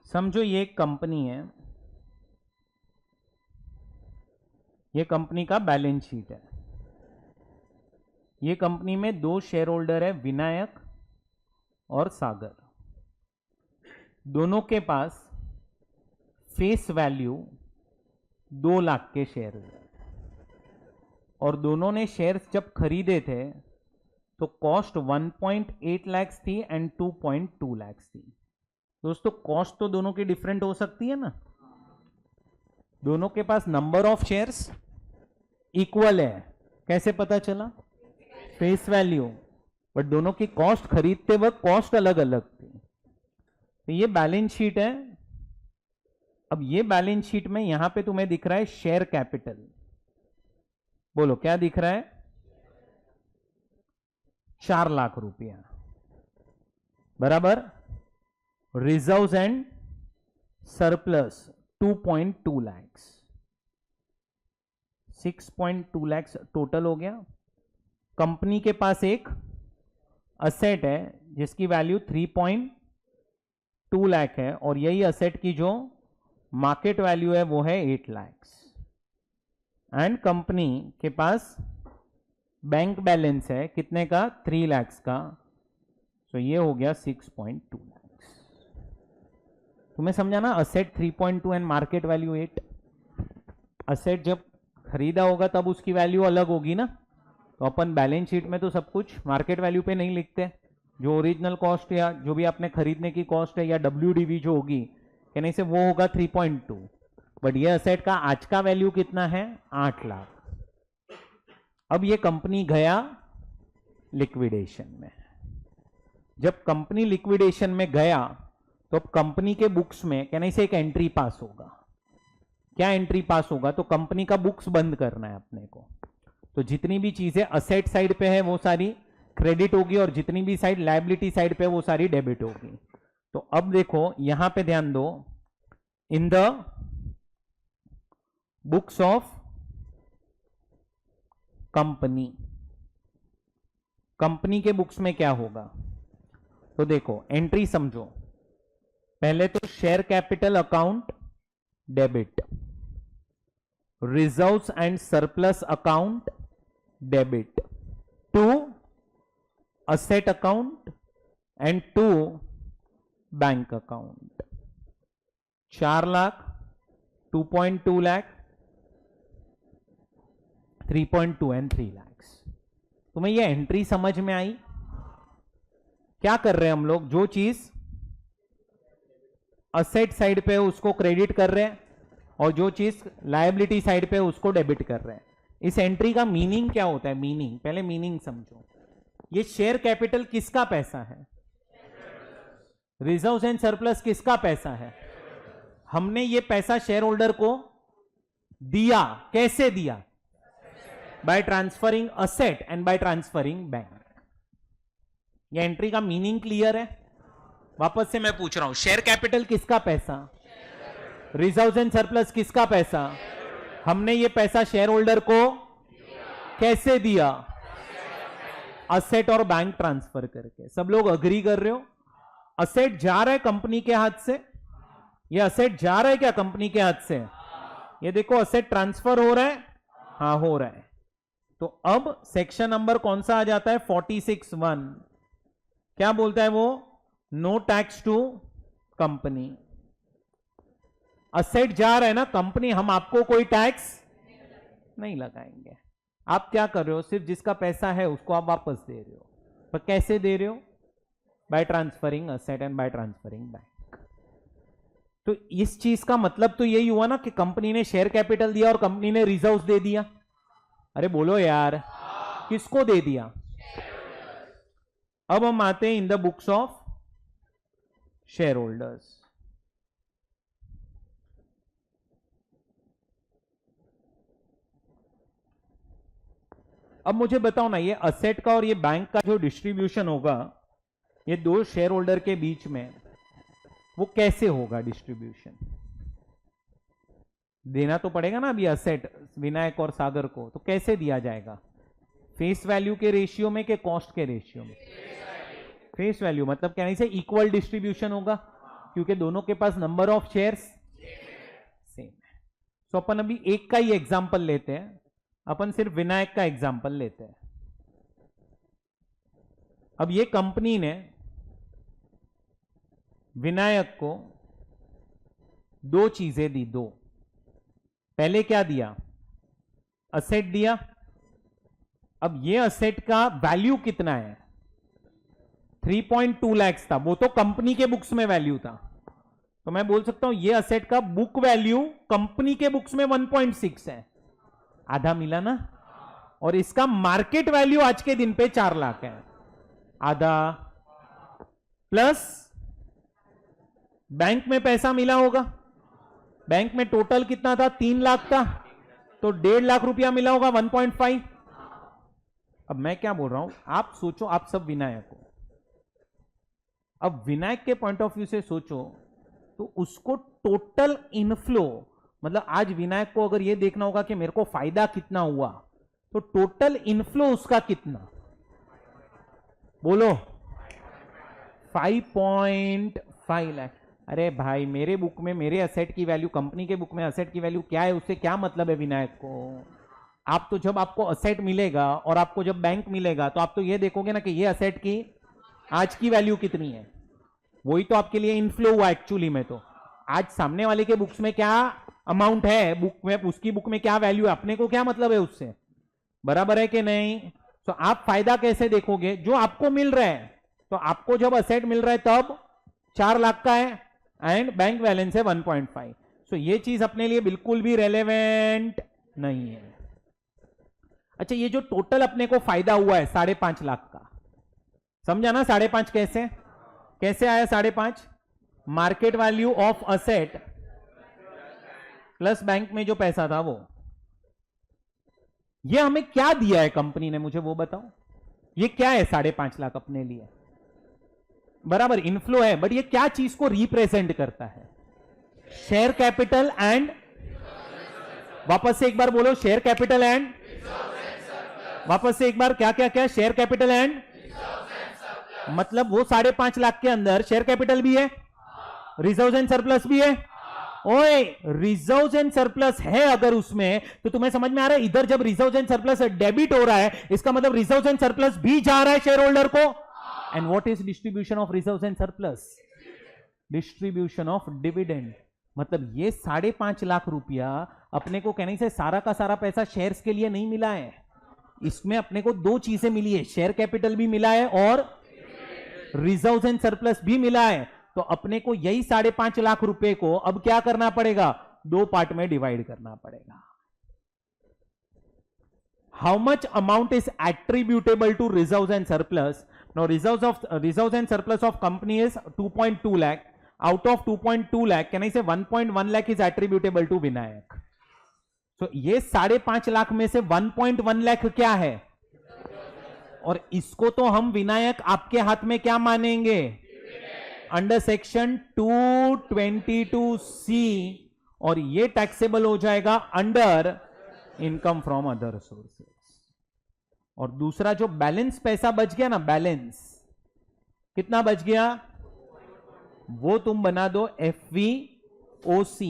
समझो ये एक कंपनी है, ये कंपनी का बैलेंस शीट है। ये कंपनी में दो शेयर होल्डर है, विनायक और सागर। दोनों के पास फेस वैल्यू 2 लाख के शेयर है और दोनों ने शेयर्स जब खरीदे थे तो कॉस्ट 1.8 लाख थी एंड 2.2 लाख थी। दोस्तों, कॉस्ट तो दोनों की डिफरेंट हो सकती है ना। दोनों के पास नंबर ऑफ शेयर्स इक्वल है, कैसे पता चला? Face value. बट दोनों की कॉस्ट खरीदते वक्त कॉस्ट अलग अलग थी। तो ये बैलेंस शीट है। अब ये बैलेंस शीट में यहां पे तुम्हें दिख रहा है शेयर कैपिटल। बोलो क्या दिख रहा है? 4 लाख रुपया बराबर। Reserves and surplus 2.2 lakh, 6.2 lakh total हो गया। कंपनी के पास एक असेट है जिसकी वैल्यू 3.2 लाख है और यही असेट की जो मार्केट वैल्यू है वो है 8 लाख। एंड कंपनी के पास बैंक बैलेंस है कितने का? 3 लाख का। तो ये हो गया 6.2 लाख। तुम्हें समझा ना? Asset 3.2 and market value 8। Asset जब खरीदा होगा तब उसकी वैल्यू अलग होगी ना। तो अपन बैलेंस शीट में तो सब कुछ मार्केट वैल्यू पे नहीं लिखते। जो ओरिजिनल कॉस्ट या जो भी आपने खरीदने की कॉस्ट है या WDV जो होगी कहने से वो होगा 3.2। बट ये असेट का आज का वैल्यू कितना है? 8 लाख। अब ये कंपनी गया लिक्विडेशन में। जब कंपनी लिक्विडेशन में गया तो अब कंपनी के बुक्स में कहने से एक एंट्री पास होगा। क्या एंट्री पास होगा? तो कंपनी का बुक्स बंद करना है अपने को। तो जितनी भी चीजें असेट साइड पे है वो सारी क्रेडिट होगी और जितनी भी साइड लायबिलिटी साइड पे वो सारी डेबिट होगी। तो अब देखो यहां पे ध्यान दो, in the books of company, company के बुक्स में क्या होगा? तो देखो एंट्री समझो, पहले तो share capital account debit, reserves and surplus account debit, to asset account and to bank account. 4 lakh, 2.2 lakh, 3.2 and 3 lakh. तुम्हें ये एंट्री समझ में आई? क्या कर रहे हैं हम लोग? जो चीज असेट साइड पे है उसको क्रेडिट कर रहे हैं और जो चीज लायबिलिटी साइड पे है उसको डेबिट कर रहे हैं। इस एंट्री का मीनिंग क्या होता है? मीनिंग, पहले मीनिंग समझो। ये शेयर कैपिटल किसका पैसा है? रिजर्व्स एंड सरप्लस किसका पैसा है? हमने ये पैसा शेयर होल्डर को दिया। कैसे दिया? By transferring asset and by transferring bank. ये एंट्री का मीनिंग क्लियर है? वापस से मैं पूछ रहा हूं, शेयर कैपिटल किसका पैसा? रिजर्व्स एंड सरप्लस किसका पैसा? हमने ये पैसा शेयर होल्डर को कैसे दिया? असेट और बैंक ट्रांसफर करके। सब लोग अग्री कर रहे हो? असेट जा रहा है कंपनी के हाथ से, ये असेट जा रहा है क्या कंपनी के हाथ से? ये देखो असेट ट्रांसफर हो रहा है, हाँ हो रहा है। तो अब सेक्शन नंबर कौन सा आ जाता है? 46(1). क्या बोलता है वो? No tax to company. Asset जा रहा है ना कंपनी, हम आपको कोई टैक्स नहीं लगाएंगे। आप क्या कर रहे हो? सिर्फ जिसका पैसा है उसको आप वापस दे रहे हो। पर कैसे दे रहे हो? By transferring asset and by transferring bank. तो इस चीज का मतलब तो यही हुआ ना कि कंपनी ने शेयर कैपिटल दिया और कंपनी ने रिजर्व्स दे दिया। अरे बोलो यार, किसको दे दिया? अब हम आते हैं इन the books of share holders. अब मुझे बताओ ना, ये असेट का और ये बैंक का जो डिस्ट्रीब्यूशन होगा ये दो शेयर होल्डर के बीच में, वो कैसे होगा डिस्ट्रीब्यूशन? देना तो पड़ेगा ना अभी असेट विनायक और सागर को, तो कैसे दिया जाएगा? फेस वैल्यू के रेशियो में कि कॉस्ट के रेशियो में? फेस वैल्यू मतलब कहने से इक्वल डिस्ट्रीब्यूशन होगा, क्योंकि दोनों के पास नंबर ऑफ शेयर्स सेम है। तो अपन अभी एक का ही एग्जांपल लेते हैं, अपन सिर्फ विनायक का एग्जांपल लेते हैं। अब ये कंपनी ने विनायक को दो चीजें दी, दो। पहले क्या दिया? असेट दिया। अब ये असेट का वैल्यू कितना है? 3.2 लाख था, वो तो कंपनी के बुक्स में वैल्यू था। तो मैं बोल सकता हूं ये असेट का बुक वैल्यू कंपनी के बुक्स में 1.6 है, आधा मिला ना। और इसका मार्केट वैल्यू आज के दिन पे 4 लाख है, आधा। प्लस बैंक में पैसा मिला होगा, बैंक में टोटल कितना था? 3 लाख था, तो 1.5 लाख रुपया मिला होगा, 1.5। अब मैं क्या बोल रहा हूं, आप सोचो, आप सब विनायक हो। अब विनायक के पॉइंट ऑफ व्यू से सोचो तो उसको टोटल इनफ्लो, मतलब आज विनायक को अगर यह देखना होगा कि मेरे को फायदा कितना हुआ, तो टोटल इनफ्लो उसका कितना? बोलो। 5.5 लाख। अरे भाई, मेरे बुक में मेरे असेट की वैल्यू, कंपनी के बुक में असेट की वैल्यू क्या है, उससे क्या मतलब है विनायक को? आप तो जब आपको असेट मिलेगा और आपको जब बैंक मिलेगा तो आप तो ये देखोगे ना कि ये असेट की आज की वैल्यू कितनी है, वही तो आपके लिए इनफ्लो हुआ एक्चुअली में। तो आज सामने वाले के बुक्स में क्या अमाउंट है, बुक में, उसकी बुक में क्या वैल्यू है, अपने को क्या मतलब है उससे? बराबर है कि नहीं? तो आप फायदा कैसे देखोगे? जो आपको मिल रहा है। तो आपको जब असेट मिल रहा है तब 4 लाख का है एंड बैंक बैलेंस है 1.5। सो ये चीज अपने लिए बिल्कुल भी रेलेवेंट नहीं है। अच्छा, ये जो टोटल अपने को फायदा हुआ है 5.5 लाख का, समझा ना? 5.5 कैसे कैसे आया? 5.5 market value of asset plus bank में जो पैसा था वो। ये हमें क्या दिया है कंपनी ने, मुझे वो बताओ। ये क्या है 5.5 लाख अपने लिए, बराबर इनफ्लो है, बट ये क्या चीज को रिप्रेजेंट करता है? शेयर कैपिटल एंड, वापस से एक बार बोलो, शेयर कैपिटल एंड, वापस से एक बार, क्या क्या क्या? शेयर कैपिटल एंड, मतलब वो 5.5 लाख के अंदर शेयर कैपिटल भी है, रिजर्व एंड सरप्लस भी है। ओए, रिजर्व एंड सरप्लस है अगर उसमें, तो तुम्हें समझ में आ रहा है, इधर जब रिजर्व एंड सरप्लस डेबिट हो रहा है, इसका मतलब रिजर्व एंड सरप्लस भी जा रहा है शेयर होल्डर को। And what is distribution of reserve and surplus? Distribution of dividend. मतलब ये 5.5 लाख रुपया अपने को कहने से सारा का सारा पैसा शेयर्स के लिए नहीं मिला है, इसमें अपने को दो चीजें मिली है, शेयर कैपिटल भी मिला है और रिजर्व एंड सरप्लस भी मिला है। तो अपने को यही 5.5 लाख रुपए को अब क्या करना पड़ेगा? दो पार्ट में डिवाइड करना पड़ेगा। How much amount is attributable to reserve and surplus? Now reserve and surplus of company is 2.2 lakh. Out of 2.2 lakh, can I say 1.1 lakh is attributable to Vinayak? So ये 5.5 लाख में से 1.1 लाख क्या है? और इसको तो हम विनायक आपके हाथ में क्या मानेंगे? अंडर सेक्शन 222C, और ये टैक्सेबल हो जाएगा under income from other sources. और दूसरा जो बैलेंस पैसा बच गया ना, बैलेंस कितना बच गया, वो तुम बना दो FVOC,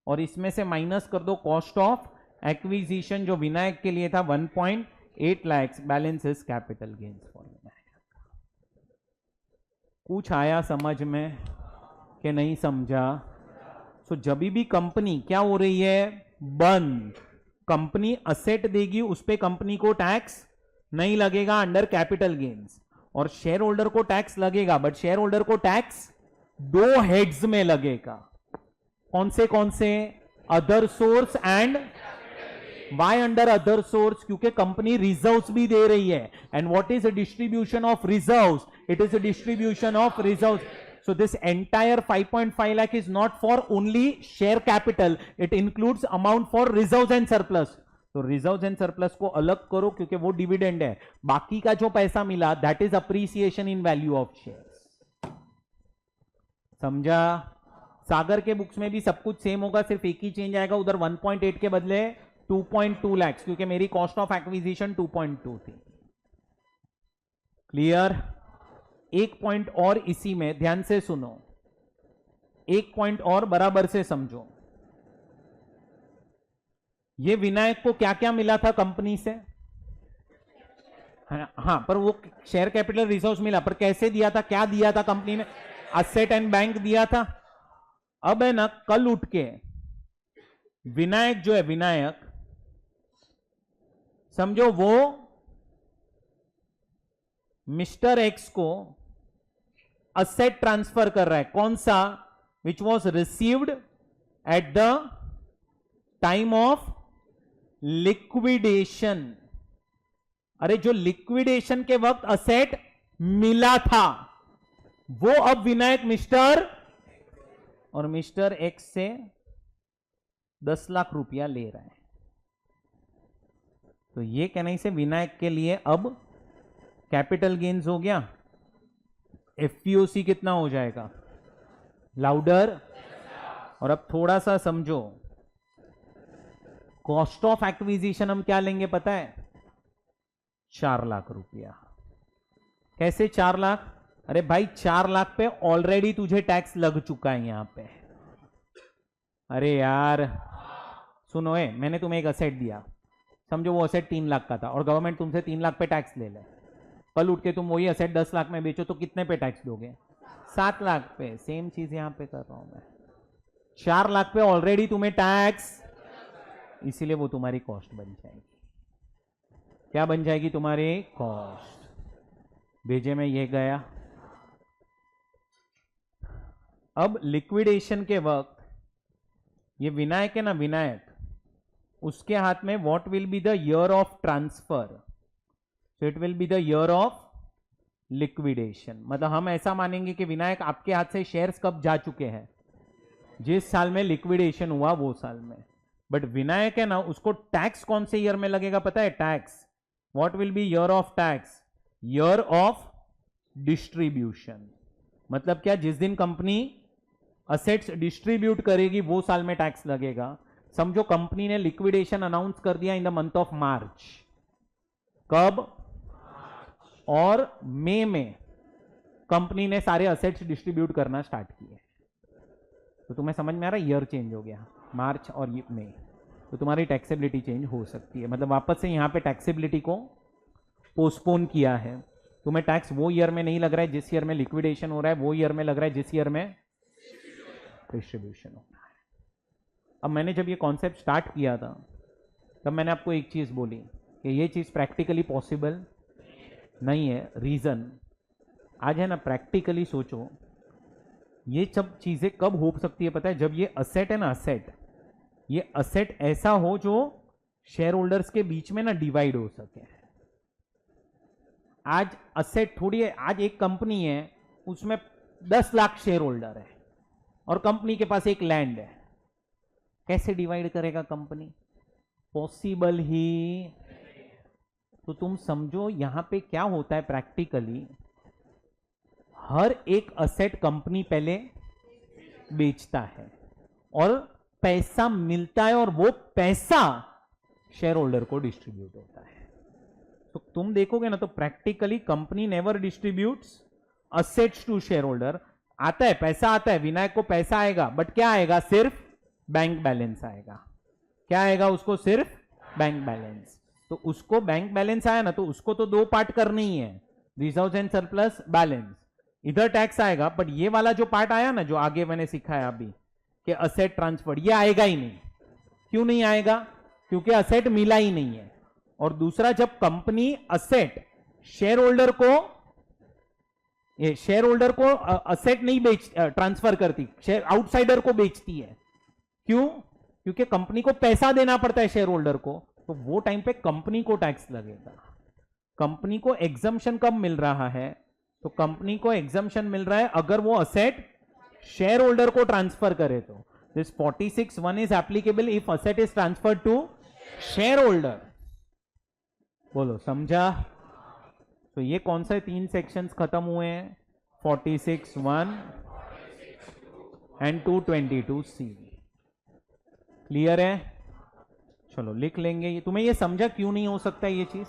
और इसमें से माइनस कर दो कॉस्ट ऑफ एक्विजिशन जो विनायक के लिए था 1.8 lakhs, balance is capital gains for Vinayak. कुछ आया समझ में कि नहीं समझा? सो जब भी कंपनी क्या हो रही है, बंद, कंपनी असेट देगी, उस पे कंपनी को टैक्स नहीं लगेगा अंडर कैपिटल गेन्स, और शेयर होल्डर को टैक्स लगेगा, बट शेयर होल्डर को टैक्स दो हेड्स में लगेगा। कौन से? Other source and, why under other source? क्योंकि कंपनी रिजर्व्स भी दे रही है। And what is a distribution of reserves? It is a distribution of reserves. So this entire 5.5 lakh is not for only share capital, it includes amount for reserves and surplus. तो reserves and surplus को अलग करो क्योंकि वो dividend है। बाकी का जो पैसा मिला that is appreciation in value of shares. समझा? सागर के बुक्स में भी सब कुछ सेम होगा, सिर्फ एक ही चेंज आएगा, उधर 1.8 के बदले 2.2 lakhs, क्योंकि मेरी कॉस्ट ऑफ एक्विजिशन 2.2 थी। क्लियर? एक पॉइंट और इसी में ध्यान से सुनो, एक पॉइंट और बराबर से समझो। ये विनायक को क्या क्या मिला था कंपनी से? हाँ, पर वो शेयर कैपिटल रिसोर्स मिला, पर कैसे दिया था, क्या दिया था कंपनी ने? असेट एंड बैंक दिया था। अब है ना, कल उठ के विनायक जो है, विनायक समझो वो मिस्टर एक्स को असेट ट्रांसफर कर रहा है। कौन सा? Which was received eight the time of liquidation. अरे जो लिक्विडेशन के वक्त असेट मिला था वो अब विनायक मिस्टर और मिस्टर एक्स से 10 लाख रुपया ले रहा है। तो ये कहने से विनायक के लिए अब कैपिटल गेन्स हो गया। FVOC कितना हो जाएगा? लाउडर। और अब थोड़ा सा समझो, कॉस्ट ऑफ एक्विजिशन हम क्या लेंगे पता है? 4 लाख रुपया। कैसे 4 लाख? अरे भाई 4 लाख पे ऑलरेडी तुझे टैक्स लग चुका है यहां पे। अरे यार सुनो, मैंने तुम्हें एक असेट दिया, समझो वो असेट 3 लाख का था और गवर्नमेंट तुमसे 3 लाख पे टैक्स ले ले। कल उठ के तुम वही असेट 10 लाख में बेचो तो कितने पे टैक्स दोगे? 7 लाख पे। सेम चीज यहां पे कर रहा हूं मैं, 4 लाख पे ऑलरेडी तुम्हें टैक्स, इसीलिए वो तुम्हारी कॉस्ट बन जाएगी। क्या बन जाएगी? तुम्हारी कॉस्ट। भेजे में ये गया। अब लिक्विडेशन के वक्त ये विनायक है ना, विनायक, उसके हाथ में what will be the year of transfer? So it will be the year of liquidation. मतलब हम ऐसा मानेंगे कि विनायक आपके हाथ से शेयर्स कब जा चुके हैं? जिस साल में लिक्विडेशन हुआ वो साल में। बट विनायक है ना, उसको टैक्स कौन से ईयर में लगेगा पता है? Tax what will be year of tax? Year of distribution मतलब क्या, जिस दिन कंपनी असेट्स डिस्ट्रीब्यूट करेगी वो साल में टैक्स लगेगा। समझो कंपनी ने लिक्विडेशन अनाउंस कर दिया in the month of March, कब, और मई में कंपनी ने सारे असेट्स डिस्ट्रीब्यूट करना स्टार्ट किए। तो तुम्हें समझ में आ रहा है, ईयर चेंज हो गया, मार्च और मई, तो तुम्हारी टैक्सेबिलिटी चेंज हो सकती है। मतलब वापस से यहां पे टैक्सेबिलिटी को पोस्टपोन किया है। तुम्हें टैक्स वो ईयर में नहीं लग रहा है जिस ईयर में लिक्विडेशन हो रहा है, वो ईयर में लग रहा है जिस ईयर में डिस्ट्रीब्यूशन हो रहा है। अब मैंने जब ये कॉन्सेप्ट स्टार्ट किया था तब मैंने आपको एक चीज बोली कि ये चीज प्रैक्टिकली पॉसिबल नहीं है। रीजन आज है ना, प्रैक्टिकली सोचो, ये सब चीजें कब हो सकती है पता है? जब ये असेट है ना, असेट, ये असेट ऐसा हो जो शेयर होल्डर्स के बीच में ना डिवाइड हो सके। आज असेट थोड़ी है, आज एक कंपनी है उसमें 10 लाख शेयर होल्डर है और कंपनी के पास एक लैंड है, कैसे डिवाइड करेगा कंपनी? पॉसिबल ही। तो तुम समझो यहां पे क्या होता है प्रैक्टिकली, हर एक असेट कंपनी पहले बेचता है और पैसा मिलता है और वो पैसा शेयर होल्डर को डिस्ट्रीब्यूट होता है। तो तुम देखोगे ना तो practically company never distributes assets to share holder. आता है पैसा, आता है, विनायक को पैसा आएगा, बट क्या आएगा? सिर्फ बैंक बैलेंस आएगा। क्या आएगा उसको? सिर्फ बैंक बैलेंस। तो उसको बैंक बैलेंस आया ना, तो उसको तो दो पार्ट करनी ही है, रिजर्व एंड सरप्लस, बैलेंस। इधर टैक्स आएगा, बट ये वाला जो पार्ट आया ना, जो आगे मैंने सिखाया अभी कि असेट ट्रांसफर, ये आएगा ही नहीं। क्यों नहीं आएगा? क्योंकि असेट मिला ही नहीं है। और दूसरा, जब कंपनी असेट शेयर होल्डर को असेट नहीं बेच ट्रांसफर करती, शेयर आउटसाइडर को बेचती है। क्यों? क्योंकि कंपनी को पैसा देना पड़ता है शेयर होल्डर को, तो वो टाइम पे कंपनी को टैक्स लगेगा। कंपनी को एग्जम्पशन कब मिल रहा है? तो कंपनी को एग्जम्पशन मिल रहा है अगर वो असेट शेयर होल्डर को ट्रांसफर करे। तो this 46(1) is applicable if asset is transfer to share holder. बोलो, समझा? तो ये कौन से 3 सेक्शंस खत्म हुए हैं? 46(1) एंड 222(c). क्लियर है? चलो लिख लेंगे। ये तुम्हें ये समझा क्यों नहीं हो सकता ये चीज?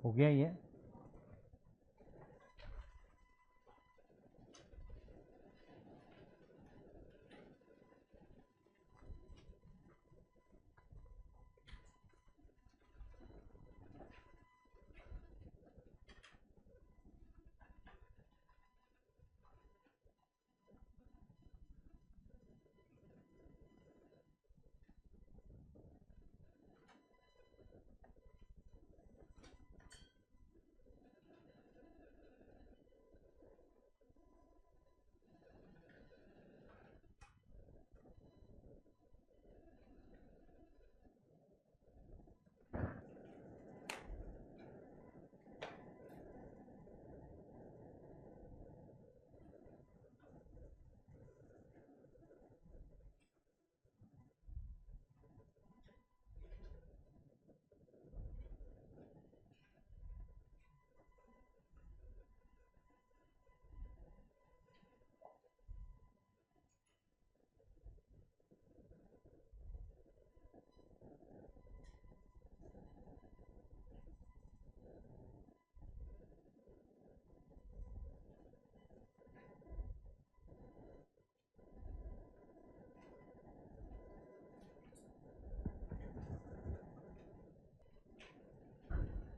हो गया ये?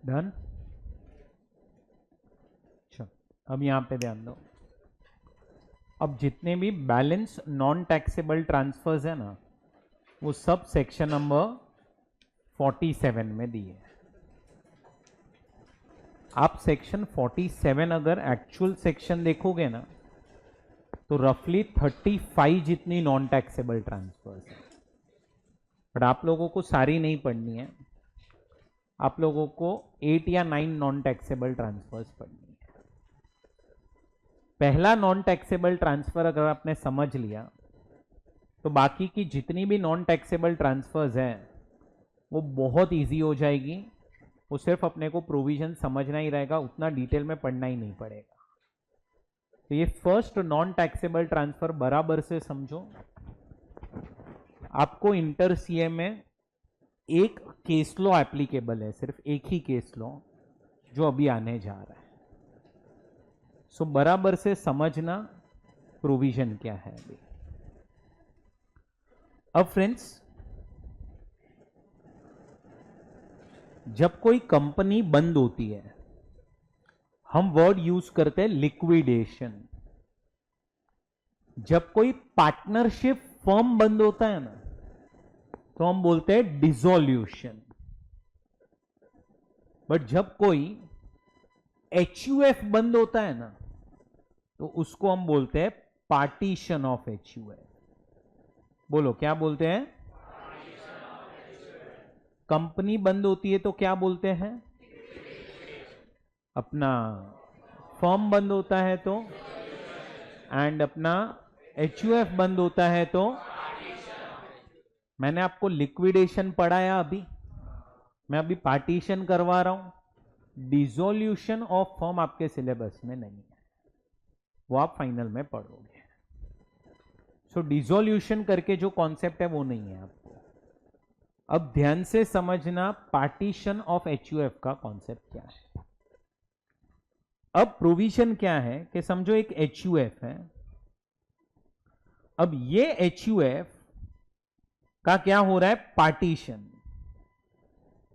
डन? चलो अब यहां पे ध्यान दो। अब जितने भी बैलेंस नॉन टैक्सेबल ट्रांसफर्स है ना, वो सब सेक्शन नंबर 47 में दिए। आप सेक्शन 47 अगर एक्चुअल सेक्शन देखोगे ना, तो रफली 35 जितनी नॉन टैक्सेबल ट्रांसफर्स है। बट आप लोगों को सारी नहीं पढ़नी है, आप लोगों को 8 या 9 नॉन टैक्सेबल ट्रांसफर्स पढ़नी है। पहला नॉन टैक्सेबल ट्रांसफर अगर आपने समझ लिया, तो बाकी की जितनी भी नॉन टैक्सेबल ट्रांसफर्स हैं वो बहुत इजी हो जाएगी। वो सिर्फ अपने को प्रोविजन समझना ही रहेगा, उतना डिटेल में पढ़ना ही नहीं पड़ेगा। तो ये फर्स्ट नॉन टैक्सेबल ट्रांसफर बराबर से समझो। आपको इंटर सीए में एक केस लॉ एप्लीकेबल है, सिर्फ एक ही केस लॉ जो अभी आने जा रहा है। सो बराबर से समझना प्रोविजन क्या है अभी। अब फ्रेंड्स, जब कोई कंपनी बंद होती है, हम वर्ड यूज करते हैं लिक्विडेशन। जब कोई पार्टनरशिप फर्म बंद होता है ना, तो हम बोलते हैं डिसोल्यूशन। बट जब कोई एचयूएफ बंद होता है ना, तो उसको हम बोलते हैं पार्टीशन ऑफ एचयूएफ। बोलो क्या बोलते हैं? कंपनी बंद होती है तो क्या बोलते हैं? अपना फर्म बंद होता है तो, एंड अपना एचयूएफ बंद होता है तो। मैंने आपको लिक्विडेशन पढ़ाया अभी, मैं अभी पार्टीशन करवा रहा हूं। डिसोल्यूशन ऑफ फर्म आपके सिलेबस में नहीं है, वो आप फाइनल में पढ़ोगे। सो डिसोल्यूशन करके जो कॉन्सेप्ट है वो नहीं है आपको। अब ध्यान से समझना पार्टीशन ऑफ एचयूएफ का कॉन्सेप्ट क्या है। अब प्रोविजन क्या है कि समझो एक एचयूएफ है। अब ये एचयूएफ का क्या हो रहा है? पार्टीशन।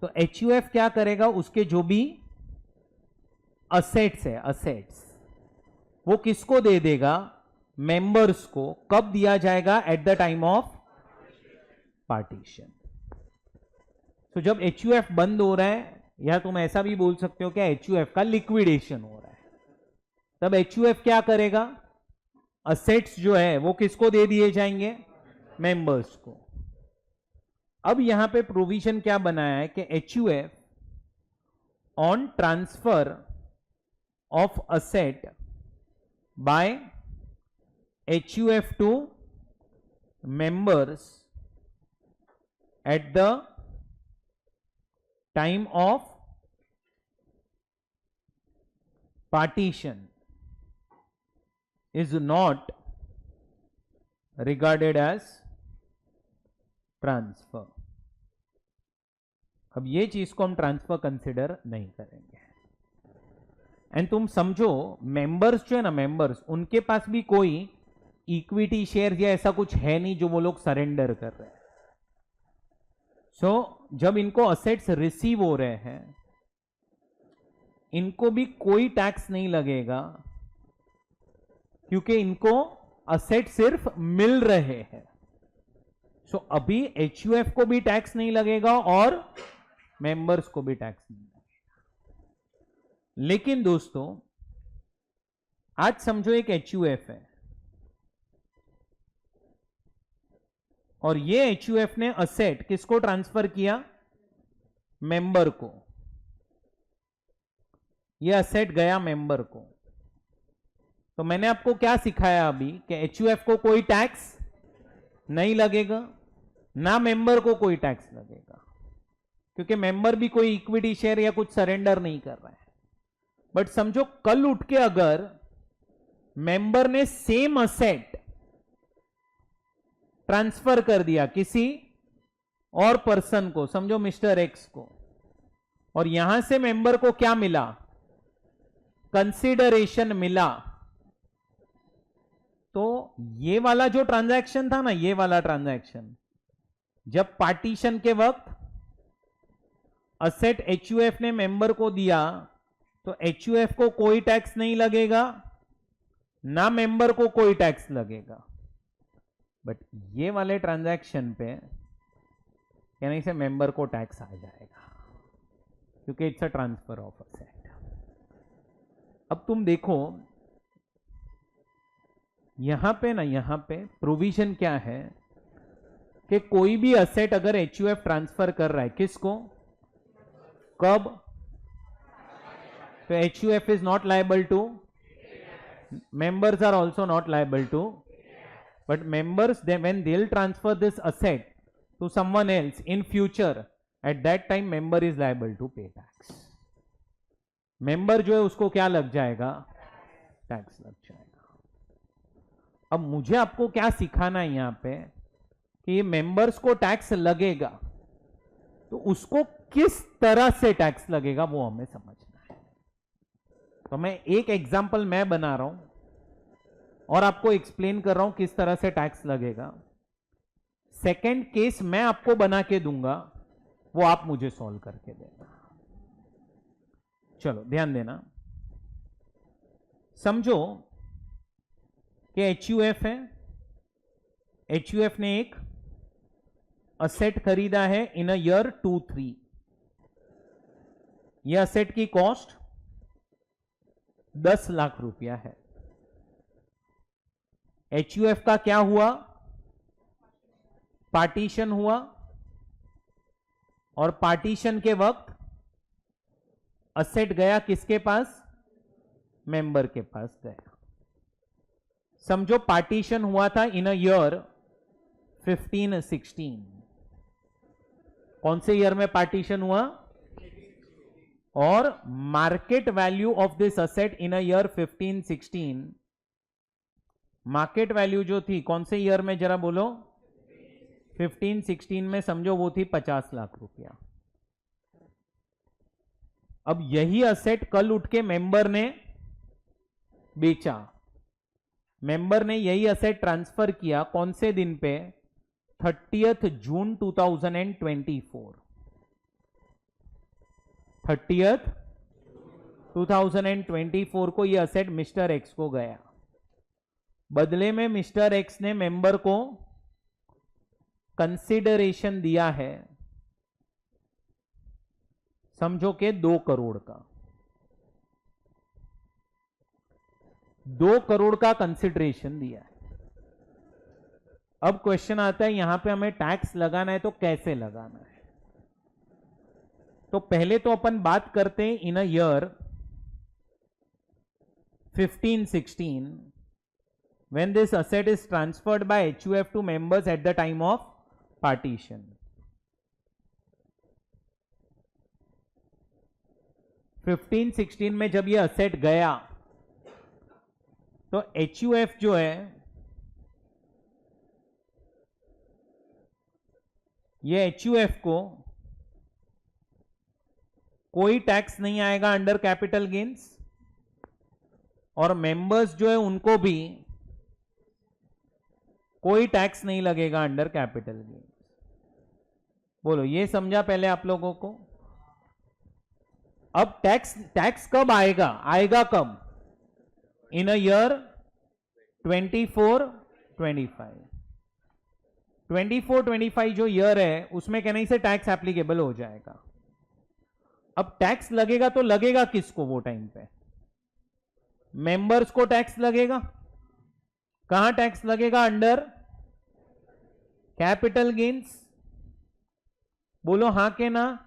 तो एचयूएफ क्या करेगा? उसके जो भी असेट्स है, असेट्स वो किसको दे देगा? मेंबर्स को। कब दिया जाएगा? Eight the time of partition. तो जब एचयूएफ बंद हो रहा है, या तुम ऐसा भी बोल सकते हो कि एचयूएफ का लिक्विडेशन हो रहा है, तब एचयूएफ क्या करेगा? असेट्स जो है वो किसको दे दिए जाएंगे? मेंबर्स को। अब यहां पे प्रोविजन क्या बनाया है कि HUF on transfer of asset by HUF to members at the time of partition is not regarded as transfer. अब ये चीज को हम ट्रांसफर कंसिडर नहीं करेंगे। एंड तुम समझो मेंबर्स जो है ना, मेंबर्स उनके पास भी कोई इक्विटी शेयर या ऐसा कुछ है नहीं जो वो लोग सरेंडर कर रहे हैं। सो जब इनको असेट्स रिसीव हो रहे हैं, इनको भी कोई टैक्स नहीं लगेगा, क्योंकि इनको असेट सिर्फ मिल रहे हैं। सो अभी एचयूएफ को भी टैक्स नहीं लगेगा और मेंबर्स को भी टैक्स नहीं लगेगा। लेकिन दोस्तों आज समझो एक एचयूएफ है और ये एचयूएफ ने असेट किसको ट्रांसफर किया? मेंबर को। ये असेट गया मेंबर को। तो मैंने आपको क्या सिखाया अभी कि एचयूएफ को कोई टैक्स नहीं लगेगा, ना मेंबर को कोई टैक्स लगेगा, क्योंकि मेंबर भी कोई इक्विटी शेयर या कुछ सरेंडर नहीं कर रहा है। बट समझो कल उठ के अगर मेंबर ने सेम असेट ट्रांसफर कर दिया किसी और पर्सन को, समझो मिस्टर एक्स को, और यहां से मेंबर को क्या मिला? कंसिडरेशन मिला। तो ये वाला जो ट्रांजैक्शन था ना, ये वाला ट्रांजैक्शन, जब पार्टीशन के वक्त असेट एचयूएफ ने मेंबर को दिया तो एचयूएफ को कोई टैक्स नहीं लगेगा, ना मेंबर को कोई टैक्स लगेगा। बट ये वाले ट्रांजैक्शन पे यानी से मेंबर को टैक्स आ जाएगा, क्योंकि it's a transfer of asset. अब तुम देखो यहां पे ना, यहां पे प्रोविजन क्या है कि कोई भी असेट अगर एचयूएफ ट्रांसफर कर रहा है किसको, कब? तो HUF is not liable to, members are also not liable to, but members when they'll transfer this asset to someone else in future, at that time member is liable to pay tax. member जो है उसको क्या लग जाएगा? Tax लग जाएगा। अब मुझे आपको क्या सिखाना है यहां पे कि ये मेंबर्स को टैक्स लगेगा, तो उसको किस तरह से टैक्स लगेगा वो हमें समझना है। तो मैं एक एग्जांपल मैं बना रहा हूं और आपको एक्सप्लेन कर रहा हूं किस तरह से टैक्स लगेगा। सेकंड केस मैं आपको बना के दूंगा, वो आप मुझे सॉल्व करके देना। चलो ध्यान देना। समझो कि एचयूएफ है, एचयूएफ ने एक असेट खरीदा है इन अ ईयर 2-3। यह असेट की कॉस्ट 10 लाख रुपया है। एचयूएफ का क्या हुआ? पार्टीशन हुआ, और पार्टीशन के वक्त असेट गया किसके पास? मेंबर के पास गया। समझो पार्टीशन हुआ था इन अ ईयर 15-16। कौन से ईयर में पार्टीशन हुआ? और market value of this asset in a year 15-16, market value जो थी कौन से ईयर में जरा बोलो? 15-16 में समझो वो थी 50 लाख रुपया। अब यही असेट कल उठ के मेंबर ने बेचा। मेंबर ने यही असेट ट्रांसफर किया कौन से दिन पे? 30th जून 2024। 30th 2024 को यह असेट मिस्टर एक्स को गया। बदले में मिस्टर एक्स ने मेंबर को कंसिडरेशन दिया है, समझो कि 2 करोड़ का। 2 करोड़ का कंसिडरेशन दिया है। अब क्वेश्चन आता है यहां पे हमें टैक्स लगाना है तो कैसे लगाना है? तो पहले तो अपन बात करते हैं इन a year 15-16 when this asset is transferred by HUF to members at the time of partition. 15-16 में जब ये असेट गया तो HUF जो है ये HUF को कोई टैक्स नहीं आएगा अंडर कैपिटल गेन्स, और मेंबर्स जो है उनको भी कोई टैक्स नहीं लगेगा अंडर कैपिटल गेन्स। बोलो, ये समझा पहले आप लोगों को? अब टैक्स कब आएगा? आएगा कब? इन अ ईयर 24-25। 24-25 जो ईयर है उसमें कहने से टैक्स एप्लीकेबल हो जाएगा। अब टैक्स लगेगा तो लगेगा किसको? वो टाइम पे मेंबर्स को टैक्स लगेगा। कहां टैक्स लगेगा? Under capital gains. बोलो हां के ना?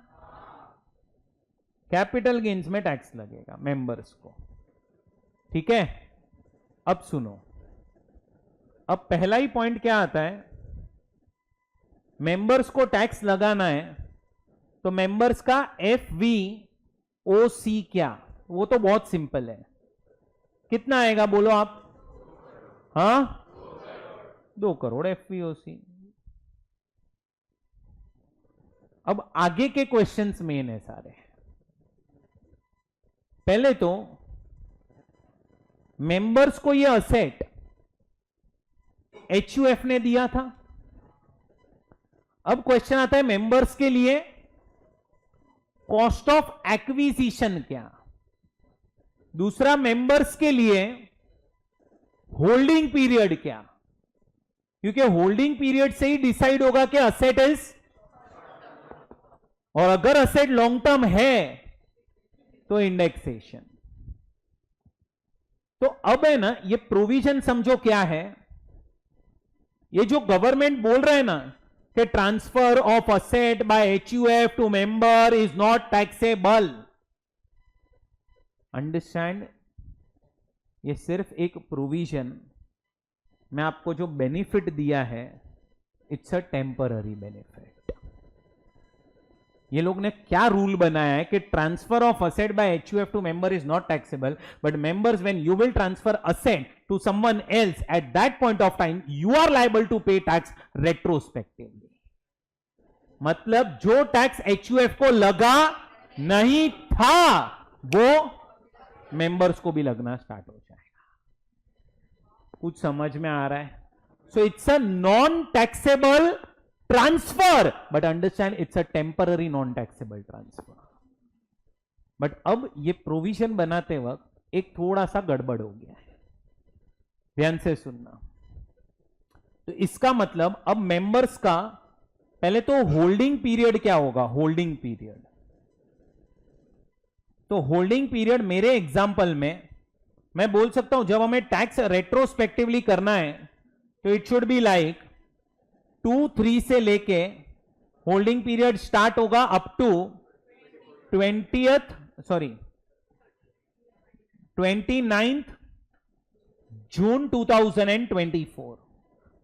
कैपिटल गेन्स में टैक्स लगेगा मेंबर्स को। ठीक है, अब सुनो, अब पहला ही पॉइंट क्या आता है? मेंबर्स को टैक्स लगाना है तो मेंबर्स का FVOC क्या? वो तो बहुत सिंपल है। कितना आएगा बोलो आप? हाँ, 2 करोड़ FVOC। अब आगे के क्वेश्चंस मेन है सारे। पहले तो मेंबर्स को ये असेट HUF ने दिया था। अब क्वेश्चन आता है मेंबर्स के लिए कॉस्ट ऑफ एक्विजिशन क्या? दूसरा, मेंबर्स के लिए होल्डिंग पीरियड क्या? क्योंकि होल्डिंग पीरियड से ही डिसाइड होगा कि असेट इज, और अगर असेट लॉन्ग टर्म है तो इंडेक्सेशन। तो अब है ना, ये प्रोविजन समझो क्या है। ये जो गवर्नमेंट बोल रहा है ना कि transfer of asset by HUF to member is not taxable, understand? ये सिर्फ एक प्रोविजन, मैं आपको जो बेनिफिट दिया है इट्स अ टेम्पररी बेनिफिट। ये लोग ने क्या रूल बनाया है कि transfer of asset by HUF to member is not taxable, but members when you will transfer asset to someone else at that point of time you are liable to pay tax retrospectively. मतलब जो tax HUF को लगा नहीं था वो members को भी लगना स्टार्ट हो जाएगा। कुछ समझ में आ रहा है? So it's a non taxable transfer, but understand it's a temporary non taxable transfer. But अब ये प्रोविजन बनाते वक्त एक थोड़ा सा गड़बड़ हो गया है, ध्यान से सुनना। तो इसका मतलब अब मेंबर्स का पहले तो होल्डिंग पीरियड क्या होगा? होल्डिंग पीरियड, तो होल्डिंग पीरियड मेरे एग्जांपल में मैं बोल सकता हूं जब हमें टैक्स रेट्रोस्पेक्टिवली करना है तो इट शुड बी लाइक 2-3 से लेके होल्डिंग पीरियड स्टार्ट होगा अप टू 29th जून 2024।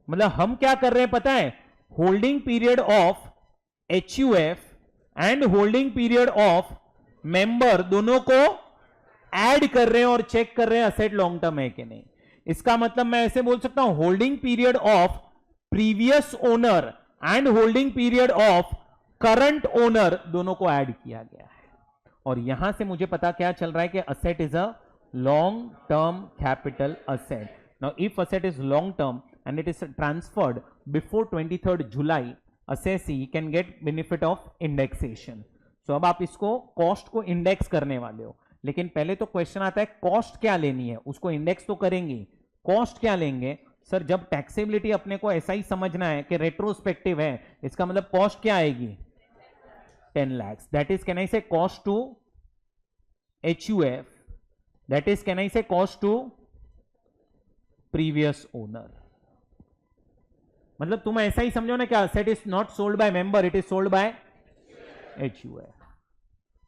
मतलब हम क्या कर रहे हैं पता है? Holding period of HUF and holding period of member दोनों को ऐड कर रहे हैं और चेक कर रहे हैं असेट लॉन्ग टर्म है कि नहीं। इसका मतलब मैं ऐसे बोल सकता हूं holding period of previous owner and holding period of current owner दोनों को ऐड किया गया है। और यहां से मुझे पता क्या चल रहा है कि asset is a long term capital asset. Now if asset is long term and it is transferred before 23rd July, assessee can get benefit of indexation. So अब आप इसको कॉस्ट को इंडेक्स करने वाले हो, लेकिन पहले तो क्वेश्चन आता है कॉस्ट क्या लेनी है? उसको इंडेक्स तो करेंगे, कॉस्ट क्या लेंगे? सर जब टैक्सेबिलिटी अपने को ऐसा ही समझना है कि रेट्रोस्पेक्टिव है, इसका मतलब कॉस्ट क्या आएगी? 10 lakhs. That is, can I say cost to HUF? That is, can I say cost to previous owner? मतलब तुम ऐसा ही समझो ना, क्या asset is not sold by member, it is sold by HUF।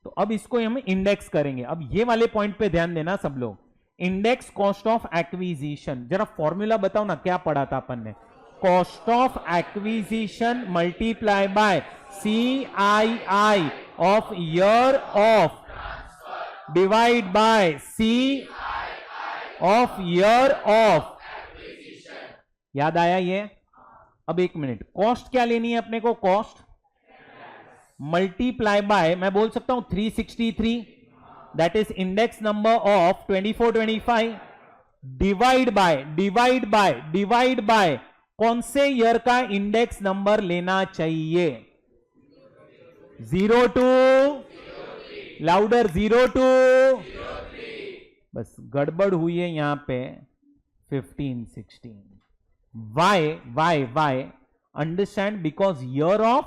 तो अब इसको हम इंडेक्स करेंगे। अब ये वाले पॉइंट पे ध्यान देना सब लोग। इंडेक्स कॉस्ट ऑफ एक्विजिशन, जरा फॉर्मूला बताओ ना, क्या पढ़ा था अपन ने? Cost of acquisition multiply by CII of year of divide by C of year of. याद आया ये? अब एक मिनट, कॉस्ट क्या लेनी है अपने को? कॉस्ट मल्टीप्लाई बाय, मैं बोल सकता हूं 363, that is index number of 2425, divide by कौन से ईयर का इंडेक्स नंबर लेना चाहिए? 02, लाउडर 02, बस गड़बड़ हुई है यहां पे 15, 16. Why? Understand, because year of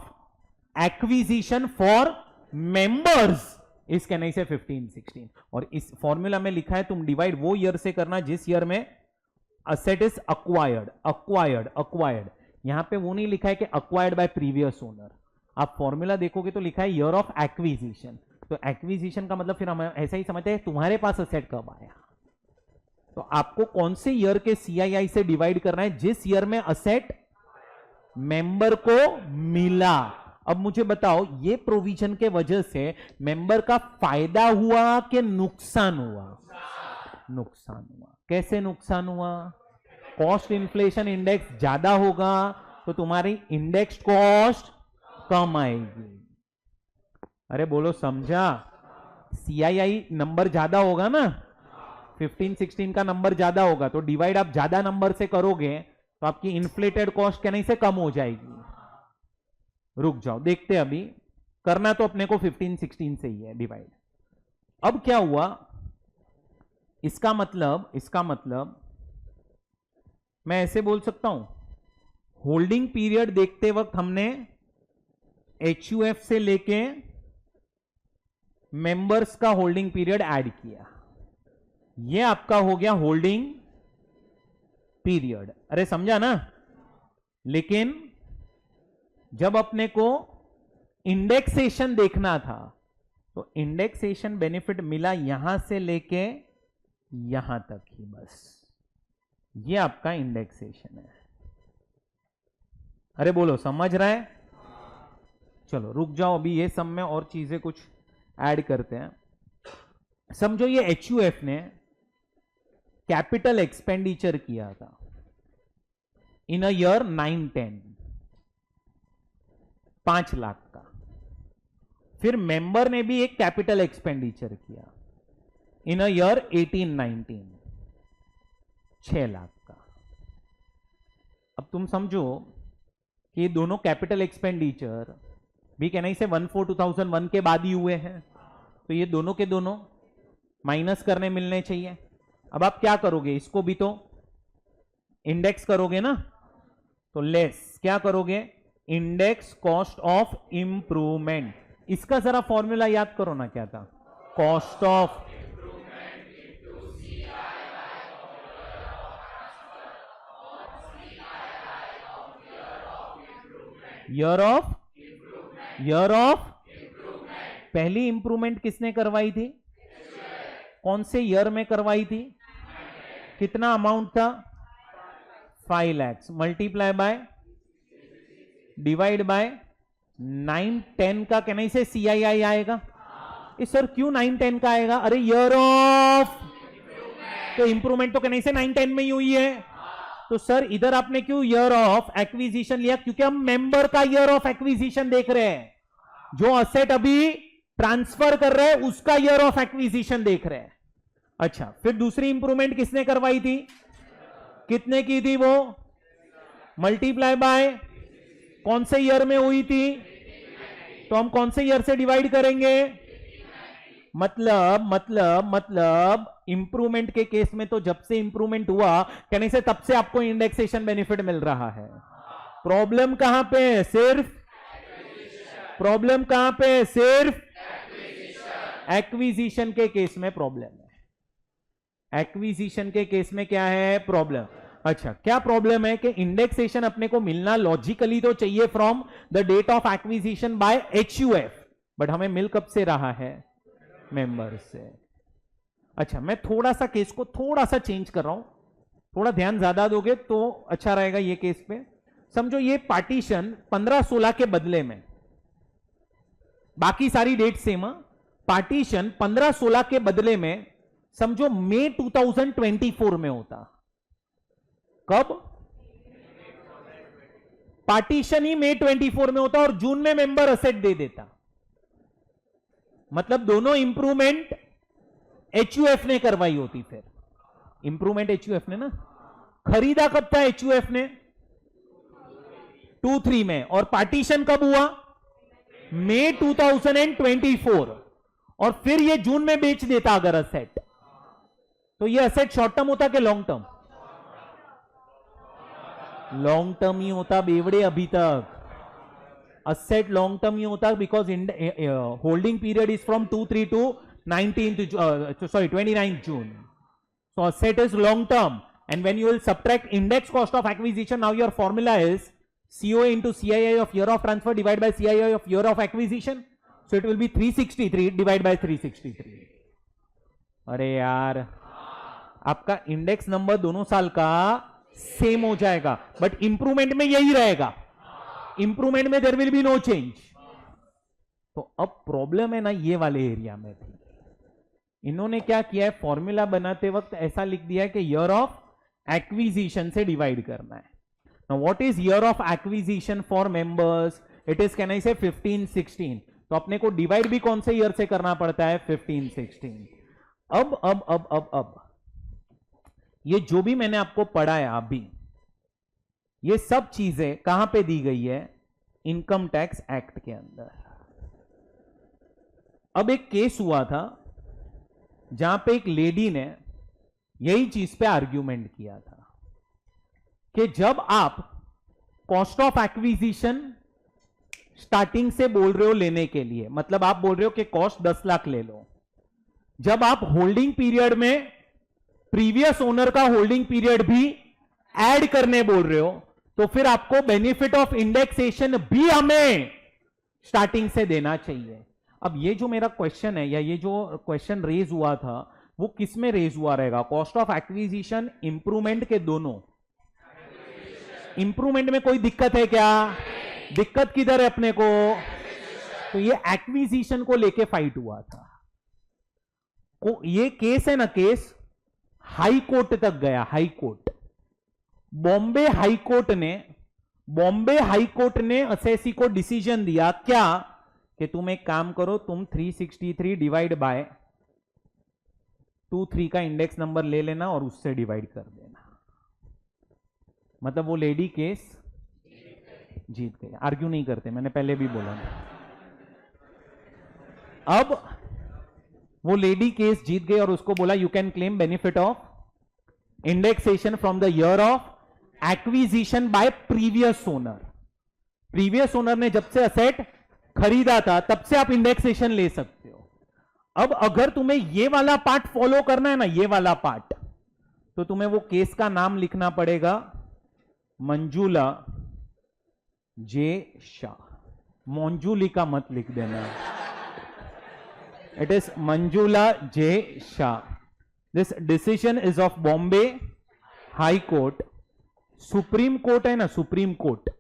acquisition for members इस कहने से 15, 16. और इस फॉर्मूला में लिखा है तुम डिवाइड वो ईयर से करना जिस ईयर में असेट इज अक्वायर्ड. यहां पे वो नहीं लिखा है कि अक्वायर्ड बाय प्रीवियस ओनर. आप फॉर्मूला देखोगे तो लिखा है ईयर ऑफ एक्विजिशन. तो एक्विजिशन का मतलब फिर हम ऐसा ही समझते हैं तुम्हारे पास असेट कब आया. तो आपको कौन से ईयर के CII से डिवाइड करना है? जिस ईयर में असेट मेंबर को मिला. अब मुझे बताओ, ये प्रोविजन के वजह से मेंबर का फायदा हुआ कि नुकसान हुआ? नुकसान हुआ. कैसे नुकसान हुआ? कॉस्ट इन्फ्लेशन इंडेक्स ज्यादा होगा तो तुम्हारी इंडेक्स कॉस्ट कम आएगी. अरे बोलो, समझा? CII नंबर ज्यादा होगा ना, 15, 16 का नंबर ज्यादा होगा तो डिवाइड आप ज्यादा नंबर से करोगे तो आपकी इन्फ्लेटेड कॉस्ट कहने से कम हो जाएगी. रुक जाओ, देखते अभी. करना तो अपने को 15, 16 से ही है डिवाइड. अब क्या हुआ? इसका मतलब मैं ऐसे बोल सकता हूं, होल्डिंग पीरियड देखते वक्त हमने HUF से लेके मेंबर्स का होल्डिंग पीरियड ऐड किया. ये आपका हो गया होल्डिंग पीरियड. अरे समझा ना? लेकिन जब अपने को इंडेक्सेशन देखना था तो इंडेक्सेशन बेनिफिट मिला यहां से लेके यहां तक ही बस. ये आपका इंडेक्सेशन है. अरे बोलो, समझ रहा है? चलो रुक जाओ, अभी ये सब में और चीजें कुछ ऐड करते हैं. समझो ये HUF ने कैपिटल एक्सपेंडिचर किया था इन अ ईयर 9-10, 5 लाख का. फिर मेंबर ने भी एक कैपिटल एक्सपेंडिचर किया इन अ ईयर 18-19, 6 लाख का. अब तुम समझो कि दोनों कैपिटल एक्सपेंडिचर भी कहना से 1/4/2001 के बाद ही हुए हैं. तो ये दोनों के दोनों माइनस करने मिलने चाहिए. अब आप क्या करोगे? इसको भी तो इंडेक्स करोगे ना, तो लेस क्या करोगे? Index cost of improvement. इसका जरा फॉर्मूला याद करो ना, क्या था? कॉस्ट ऑफ ईयर ऑफ पहली इंप्रूवमेंट किसने करवाई थी? कौन से ईयर में करवाई थी? कितना अमाउंट था? 5 lakhs. Multiply by, divide by 9-10 का कहने से CII आएगा. सर क्यों 9-10 का आएगा? अरे ईयर ऑफ, तो इंप्रूवमेंट तो कहने से 9-10 में ही हुई है. तो सर इधर आपने क्यों ईयर ऑफ एक्विजिशन लिया? क्योंकि हम मेंबर का ईयर ऑफ एक्विजिशन देख रहे हैं. जो असेट अभी ट्रांसफर कर रहे हैं उसका ईयर ऑफ एक्विजिशन देख रहे हैं. अच्छा, फिर दूसरी इंप्रूवमेंट किसने करवाई थी? कितने की थी वो? मल्टीप्लाई बाय कौन से ईयर में हुई थी? तो हम कौन से ईयर से डिवाइड करेंगे? मतलब इंप्रूवमेंट के केस में तो जब से इंप्रूवमेंट हुआ कहने से तब से आपको इंडेक्सेशन बेनिफिट मिल रहा है. प्रॉब्लम कहां पे है? सिर्फ एक्विजिशन के केस में प्रॉब्लम है. एक्विजिशन के केस में क्या है? प्रॉब्लम. अच्छा, क्या प्रॉब्लम है? कि इंडेक्सेशन अपने को मिलना लॉजिकली तो चाहिए from the date of acquisition by HUF, but हमें मिल कब से रहा है? मेंबर से. अच्छा, मैं थोड़ा सा केस को थोड़ा सा चेंज कर रहा हूं, थोड़ा ध्यान ज्यादा दोगे तो अच्छा रहेगा ये केस पे. समझो ये पार्टीशन 15-16 के बदले में, बाकी सारी डेट सेम, पार्टीशन 15-16 के बदले में समझो मई 2024 में होता. कब? पार्टीशन ही मई 24 में होता और जून में मेंबर असेट दे देता. मतलब दोनों इंप्रूवमेंट एचयूएफ ने करवाई होती, फिर इंप्रूवमेंट एचयूएफ ने ना। खरीदा कब था एचयूएफ ने? 2-3 में। और पार्टीशन कब हुआ? मई 2024। और फिर ये जून में बेच देता अगर असेट, तो ये असेट शॉर्ट टर्म होता कि लॉन्ग टर्म? लॉन्ग टर्म ही होता बेवड़े। अभी तक असेट लॉन्ग टर्म ही होता, because holding period is from 2-3 to 29th June. So asset is long term, and when you will subtract index cost of acquisition, now your formula is COA into CII of year of transfer divided by CII of year of acquisition. So it will be 363 divided by 363. अरे यार, आपका index number दोनों साल का same हो जाएगा, but improvement में यही रहेगा। इंप्रूवमेंट में there will be no change. तो अब प्रॉब्लम है ना ये वाले एरिया में थी। इन्होंने क्या किया है, फॉर्मूला बनाते वक्त ऐसा लिख दिया है कि ईयर ऑफ एक्विजिशन से डिवाइड करना है। Now what is year of acquisition for members? It is, can I से 15-16। तो अपने को डिवाइड भी कौन से ईयर से करना पड़ता है? 15-16। अब ये जो भी मैंने आपको पढ़ाया अभी, ये सब चीजें कहां पे दी गई है? इनकम टैक्स एक्ट के अंदर। अब एक केस हुआ था जहां पे एक लेडी ने यही चीज पे आर्ग्यूमेंट किया था कि जब आप कॉस्ट ऑफ एक्विजिशन स्टार्टिंग से बोल रहे हो लेने के लिए, मतलब आप बोल रहे हो कि कॉस्ट 10 लाख ले लो, जब आप होल्डिंग पीरियड में प्रीवियस ओनर का होल्डिंग पीरियड भी ऐड करने बोल रहे हो, तो फिर आपको बेनिफिट ऑफ इंडेक्सेशन भी हमें स्टार्टिंग से देना चाहिए। अब ये जो मेरा क्वेश्चन है, या ये जो क्वेश्चन रेज हुआ था, वो किस में रेज हुआ रहेगा? कॉस्ट ऑफ एक्विजिशन, इंप्रूवमेंट के दोनों। इंप्रूवमेंट में कोई दिक्कत है क्या? दिक्कत किधर है अपने को? तो ये एक्विजिशन को लेके फाइट हुआ था। ये केस है ना, केस हाई कोर्ट तक गया। High court, Bombay high court ने असेसी को डिसीजन दिया क्या, कि तुम एक काम करो, तुम 363 डिवाइड बाय 23 का इंडेक्स नंबर ले लेना और उससे डिवाइड कर देना। मतलब वो लेडी केस जीत गई। आर्ग्यू नहीं करते, मैंने पहले भी बोला। अब वो लेडी केस जीत गई और उसको बोला you can claim benefit of indexation from the year of acquisition bye previous owner. Previous owner ने जब से असेट खरीदा था तब से आप इंडेक्सेशन ले सकते हो। अब अगर तुम्हें ये वाला पार्ट फॉलो करना है ना, ये वाला पार्ट, तो तुम्हें वो केस का नाम लिखना पड़ेगा मंजूला जे शाह। मोंजुलिका मत लिख देना, it is Manjula J Shah. This decision is of Bombay high court. Supreme court है ना, सुप्रीम कोर्ट,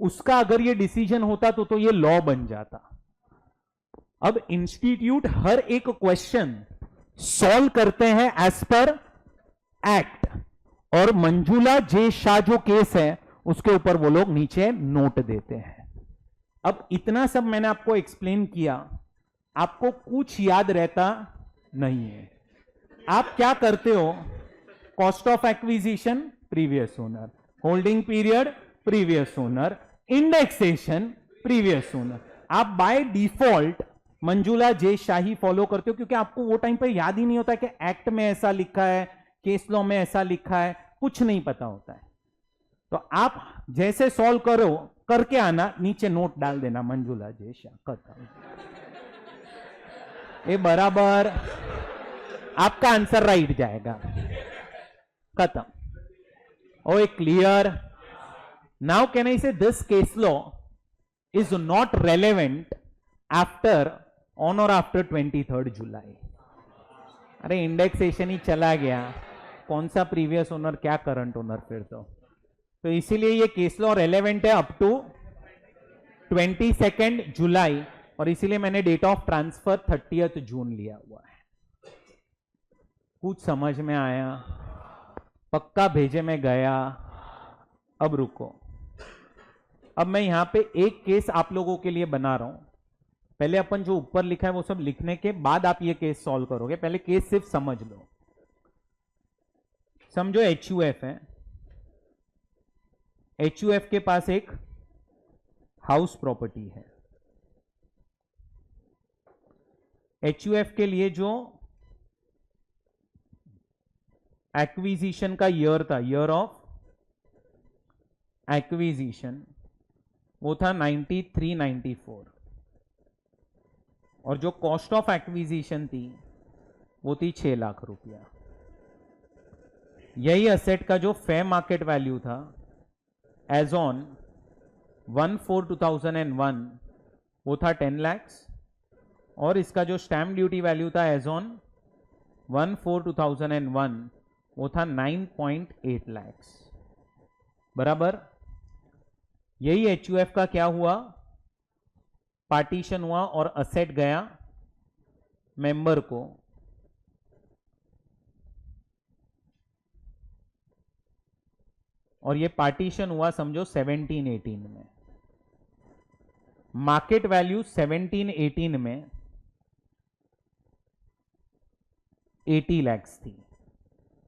उसका अगर ये डिसीजन होता तो ये लॉ बन जाता। अब इंस्टीट्यूट हर एक क्वेश्चन सॉल्व करते हैं एज पर एक्ट, और मंजूला जे शाह जो केस है उसके ऊपर वो लोग नीचे नोट देते हैं। अब इतना सब मैंने आपको एक्सप्लेन किया, आपको कुछ याद रहता नहीं है। आप क्या करते हो? Cost of acquisition previous owner, holding period previous owner, indexation previous owner. आप by default Manjula J Shahi follow करते हो, क्योंकि आपको वो टाइम पे याद ही नहीं होता कि एक्ट में ऐसा लिखा है, केस लॉ में ऐसा लिखा है, कुछ नहीं पता होता है। तो आप जैसे सॉल्व करो करके आना, नीचे नोट डाल देना मंजूला जे शाह, खत्म। ये बराबर आपका आंसर राइट जाएगा, खत्म। Oh clear? Now can I say this case law is not relevant on or after 23rd July? अरे इंडेक्सेशन ही चला गया, कौन सा प्रीवियस ओनर क्या करंट ओनर फिर तो इसीलिए ये केस लॉ रेलेवेंट है अप टू 22nd जुलाई, और इसीलिए मैंने डेट ऑफ ट्रांसफर 30th जून लिया हुआ है। कुछ समझ में आया? पक्का भेजे में गया? अब रुको, अब मैं यहां पे एक केस आप लोगों के लिए बना रहा हूं पहले अपन जो ऊपर लिखा है वो सब लिखने के बाद आप ये केस सॉल्व करोगे, पहले केस सिर्फ समझ लो। समझो HUF है, HUF के पास एक हाउस प्रॉपर्टी है। HUF के लिए जो एक्विजिशन का ईयर था, ईयर ऑफ एक्विजिशन, वो था 93-94, और जो कॉस्ट ऑफ एक्विजिशन थी वो थी 6 लाख रुपया। यही असेट का जो फेयर मार्केट वैल्यू था एज ऑन 1/4/2001 वो था 10 lakhs, और इसका जो स्टैम्प ड्यूटी वैल्यू था एज ऑन 1/4/2001 वो था 9.8 lakhs, बराबर। यही HUF का क्या हुआ, पार्टीशन हुआ और असेट गया मेंबर को, और ये पार्टीशन हुआ समझो 17-18 में। मार्केट वैल्यू 17-18 में 80 lakhs थी।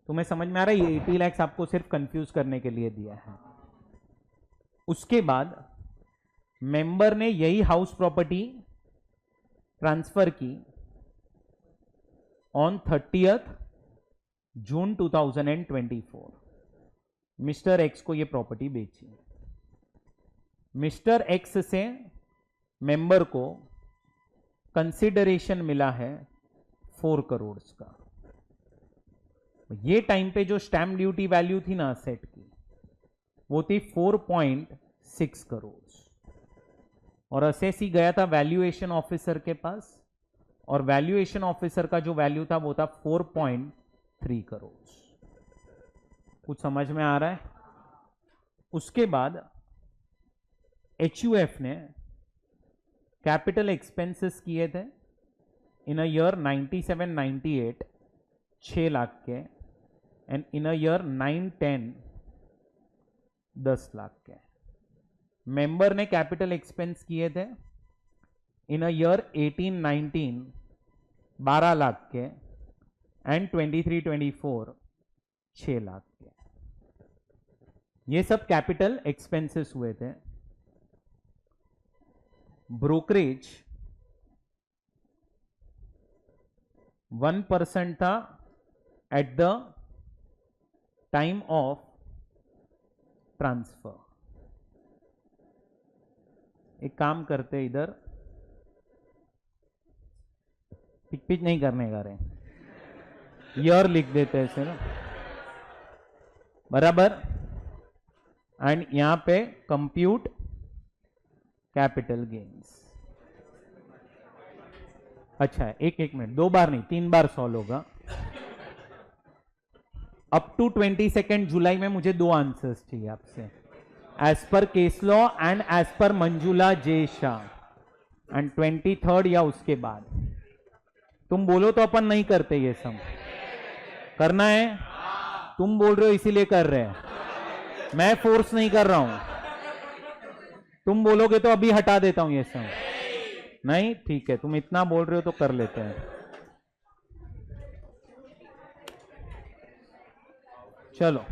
तुम्हें समझ में आ रहा है, ये 80 lakhs आपको सिर्फ कंफ्यूज करने के लिए दिया है। उसके बाद मेंबर ने यही हाउस प्रॉपर्टी ट्रांसफर की on 30th June 2024। Mister x को यह प्रॉपर्टी बेची। मिस्टर एक्स से मेंबर को कंसिडरेशन मिला है 4 करोड़ का। ये टाइम पे जो स्टैम्प ड्यूटी वैल्यू थी ना असेट की, वो थी 4.6 करोड़, और असेसी गया था वैल्यूएशन ऑफिसर के पास, और वैल्यूएशन ऑफिसर का जो वैल्यू था वो था 4.3 करोड़। कुछ समझ में आ रहा है? उसके बाद HUF ने कैपिटल एक्सपेंसेस किए थे इन अ ईयर 97-98 6 लाख के, and in a year 9-10 10 lakh के। मेंबर ने कैपिटल एक्सपेंस किए थे इन अ ईयर 18-19 12 लाख के, एंड 23-24 6 लाख के। ये सब कैपिटल एक्सपेंसेस हुए थे। ब्रोकरेज 1% था eight the time of transfer. एक काम करते, इधर पिच पिच नहीं करने का रे, ईयर लिख देते हैं ऐसे ना, बराबर। एंड यहां पे कंप्यूट कैपिटल गेन्स। अच्छा है, एक मिनट, 2 बार नहीं 3 बार सॉल्व होगा। अप टू 22 जुलाई में मुझे 2 आंसर्स चाहिए आपसे, as per case law and as per Manjula J Shah, and 23rd या उसके बाद। तुम बोलो तो अपन नहीं करते, ये सब करना है। तुम बोल रहे हो इसीलिए कर रहे हैं, मैं फोर्स नहीं कर रहा हूं। तुम बोलोगे तो अभी हटा देता हूं ये सब। नहीं, ठीक है, तुम इतना बोल रहे हो तो कर लेते हैं। चलो,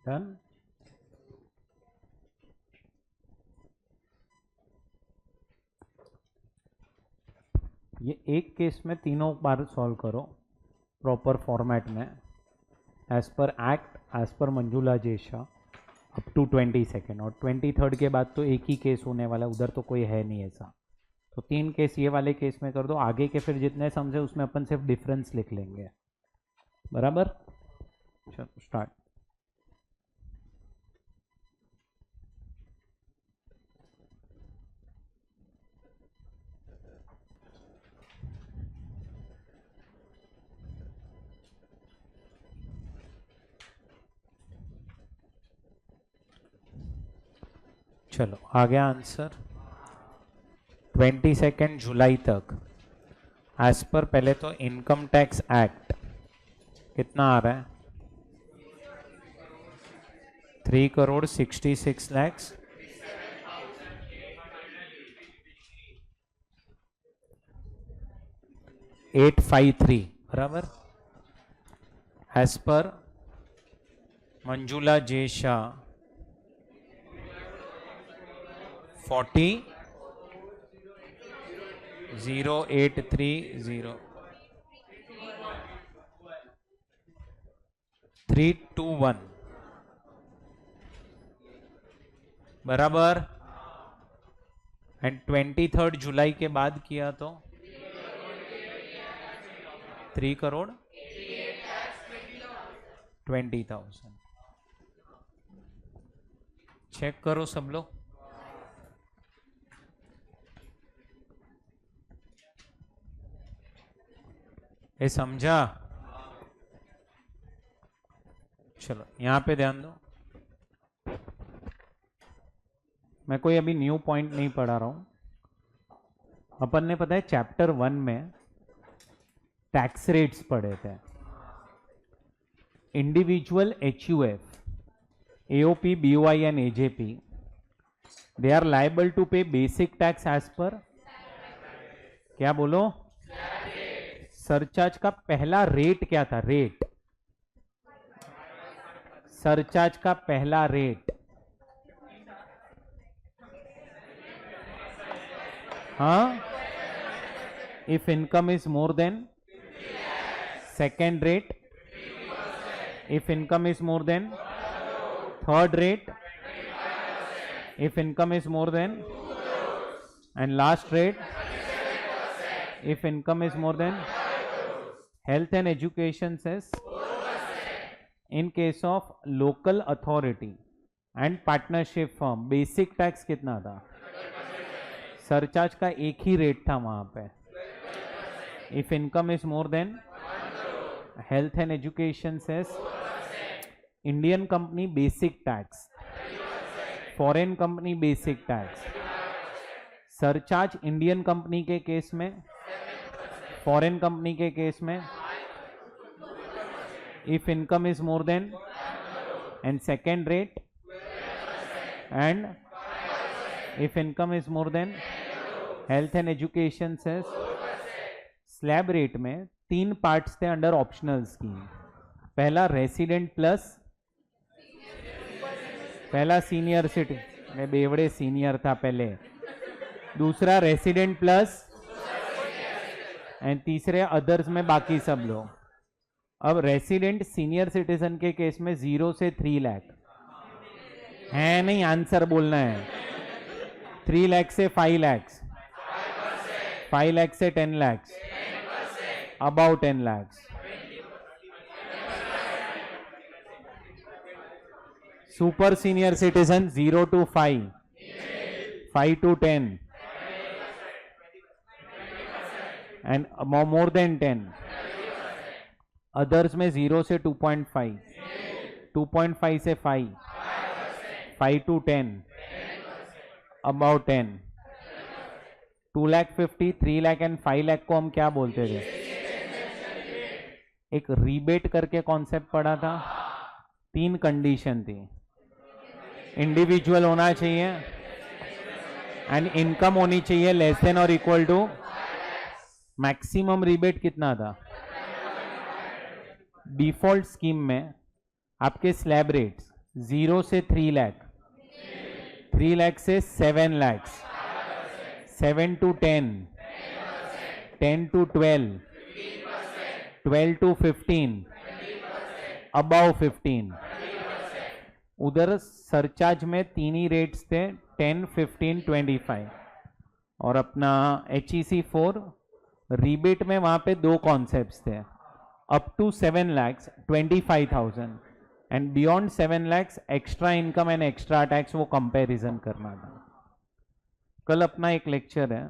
डन। ये एक केस में तीनों बार सॉल्व करो प्रॉपर फॉर्मेट में, as per act, as per Manjula Jesha, up to 20 second. और 23rd के बाद तो एक ही केस होने वाला, उधर तो कोई है नहीं ऐसा। तो 3 केस ये वाले केस में कर दो, आगे के फिर जितने समझे उसमें अपन सिर्फ डिफरेंस लिख लेंगे। बराबर, चलो स्टार्ट। चलो आ गया आंसर। 22 जुलाई तक एज पर पहले तो इनकम टैक्स एक्ट कितना आ रहा है? 3,66 lakhs। 853 बराबर। एज पर मंजुला जे शाह 40,0830 321 बराबर। एंड 23rd जुलाई के बाद किया तो 3,20,00,000। चेक करो सब लोग। ये समझा? चलो यहां पे ध्यान दो, मैं कोई अभी न्यू पॉइंट नहीं पढ़ा रहा हूं। अपन ने पता है चैप्टर 1 में टैक्स रेट्स पढ़े थे। Individual HUF, AOP, BOI and AJP, they are liable to pay basic tax as per, क्या बोलो? सरचार्ज का पहला रेट क्या था? रेट, सरचार्ज का पहला रेट, हाँ, if income is more than. Second rate, if income is more than. Third rate, if income is more than. And last rate, if income is more than. Health and education cess in case of local authority and partnership firm basic tax कितना था? Surcharge का एक ही rate था वहां पे। If income is more than, health and education cess Indian company basic tax, foreign company basic tax. Surcharge Indian company के case में, foreign company के केस में if income is more than, and second rate, and if income is more than health and education से। Slab rate में 3 parts थे under optional scheme. पहला resident plus, पहला senior city में बेवड़े सीनियर था पहले, दूसरा रेसिडेंट प्लस, एंड तीसरे अदर्स में बाकी सब लोग। अब रेसिडेंट सीनियर सिटीजन के केस में 0 से 3 लाख है, नहीं आंसर बोलना है। 3 लाख से 5 लाख, 5 लाख से 10 lakh, about 10 lakh. Super senior citizen 0 to 5, 5 to 10, and more than 10। Others में 0 से 2.5, 2.5 से 5, 5 to 10, about 10। 2,50,000, 3 lakh and 5 lakh को हम क्या बोलते थे? एक रीबेट करके कॉन्सेप्ट पढ़ा था। 3 कंडीशन थी, इंडिविजुअल होना चाहिए एंड इनकम होनी चाहिए less than or equal to. Maximum rebate कितना था? डिफॉल्ट स्कीम में आपके स्लैब रेट्स 0 से 3 लाख, 3 लाख से 7 lakh, 7 to 10, 10 to 12, 12 to 15, above 15. उधर सरचार्ज में तीन ही रेट्स थे, 10, 15, 25. और अपना HEC4 रीबेट में वहां पे दो कॉन्सेप्ट्स थे, up to 7 lakhs 25,000 and beyond 7 lakhs extra income and extra tax, वो कंपैरिजन करना था. कल अपना एक लेक्चर है,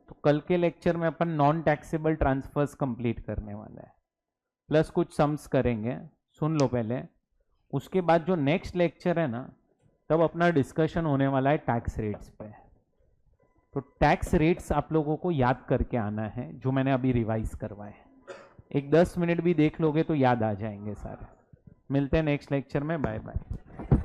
तो कल के लेक्चर में अपन नॉन टैक्सेबल ट्रांसफर्स कंप्लीट करने वाला है, प्लस कुछ सम्स करेंगे, सुन लो पहले. उसके बाद जो नेक्स्ट लेक्चर है ना, तब अपना डिस्कशन होने वाला है टैक्स रेट्स पे. तो टैक्स रेट्स आप लोगों को याद करके आना है, जो मैंने अभी रिवाइज करवाए. एक 10 मिनट भी देख लोगे तो याद आ जाएंगे सारे. मिलते हैं नेक्स्ट लेक्चर में. Bye bye.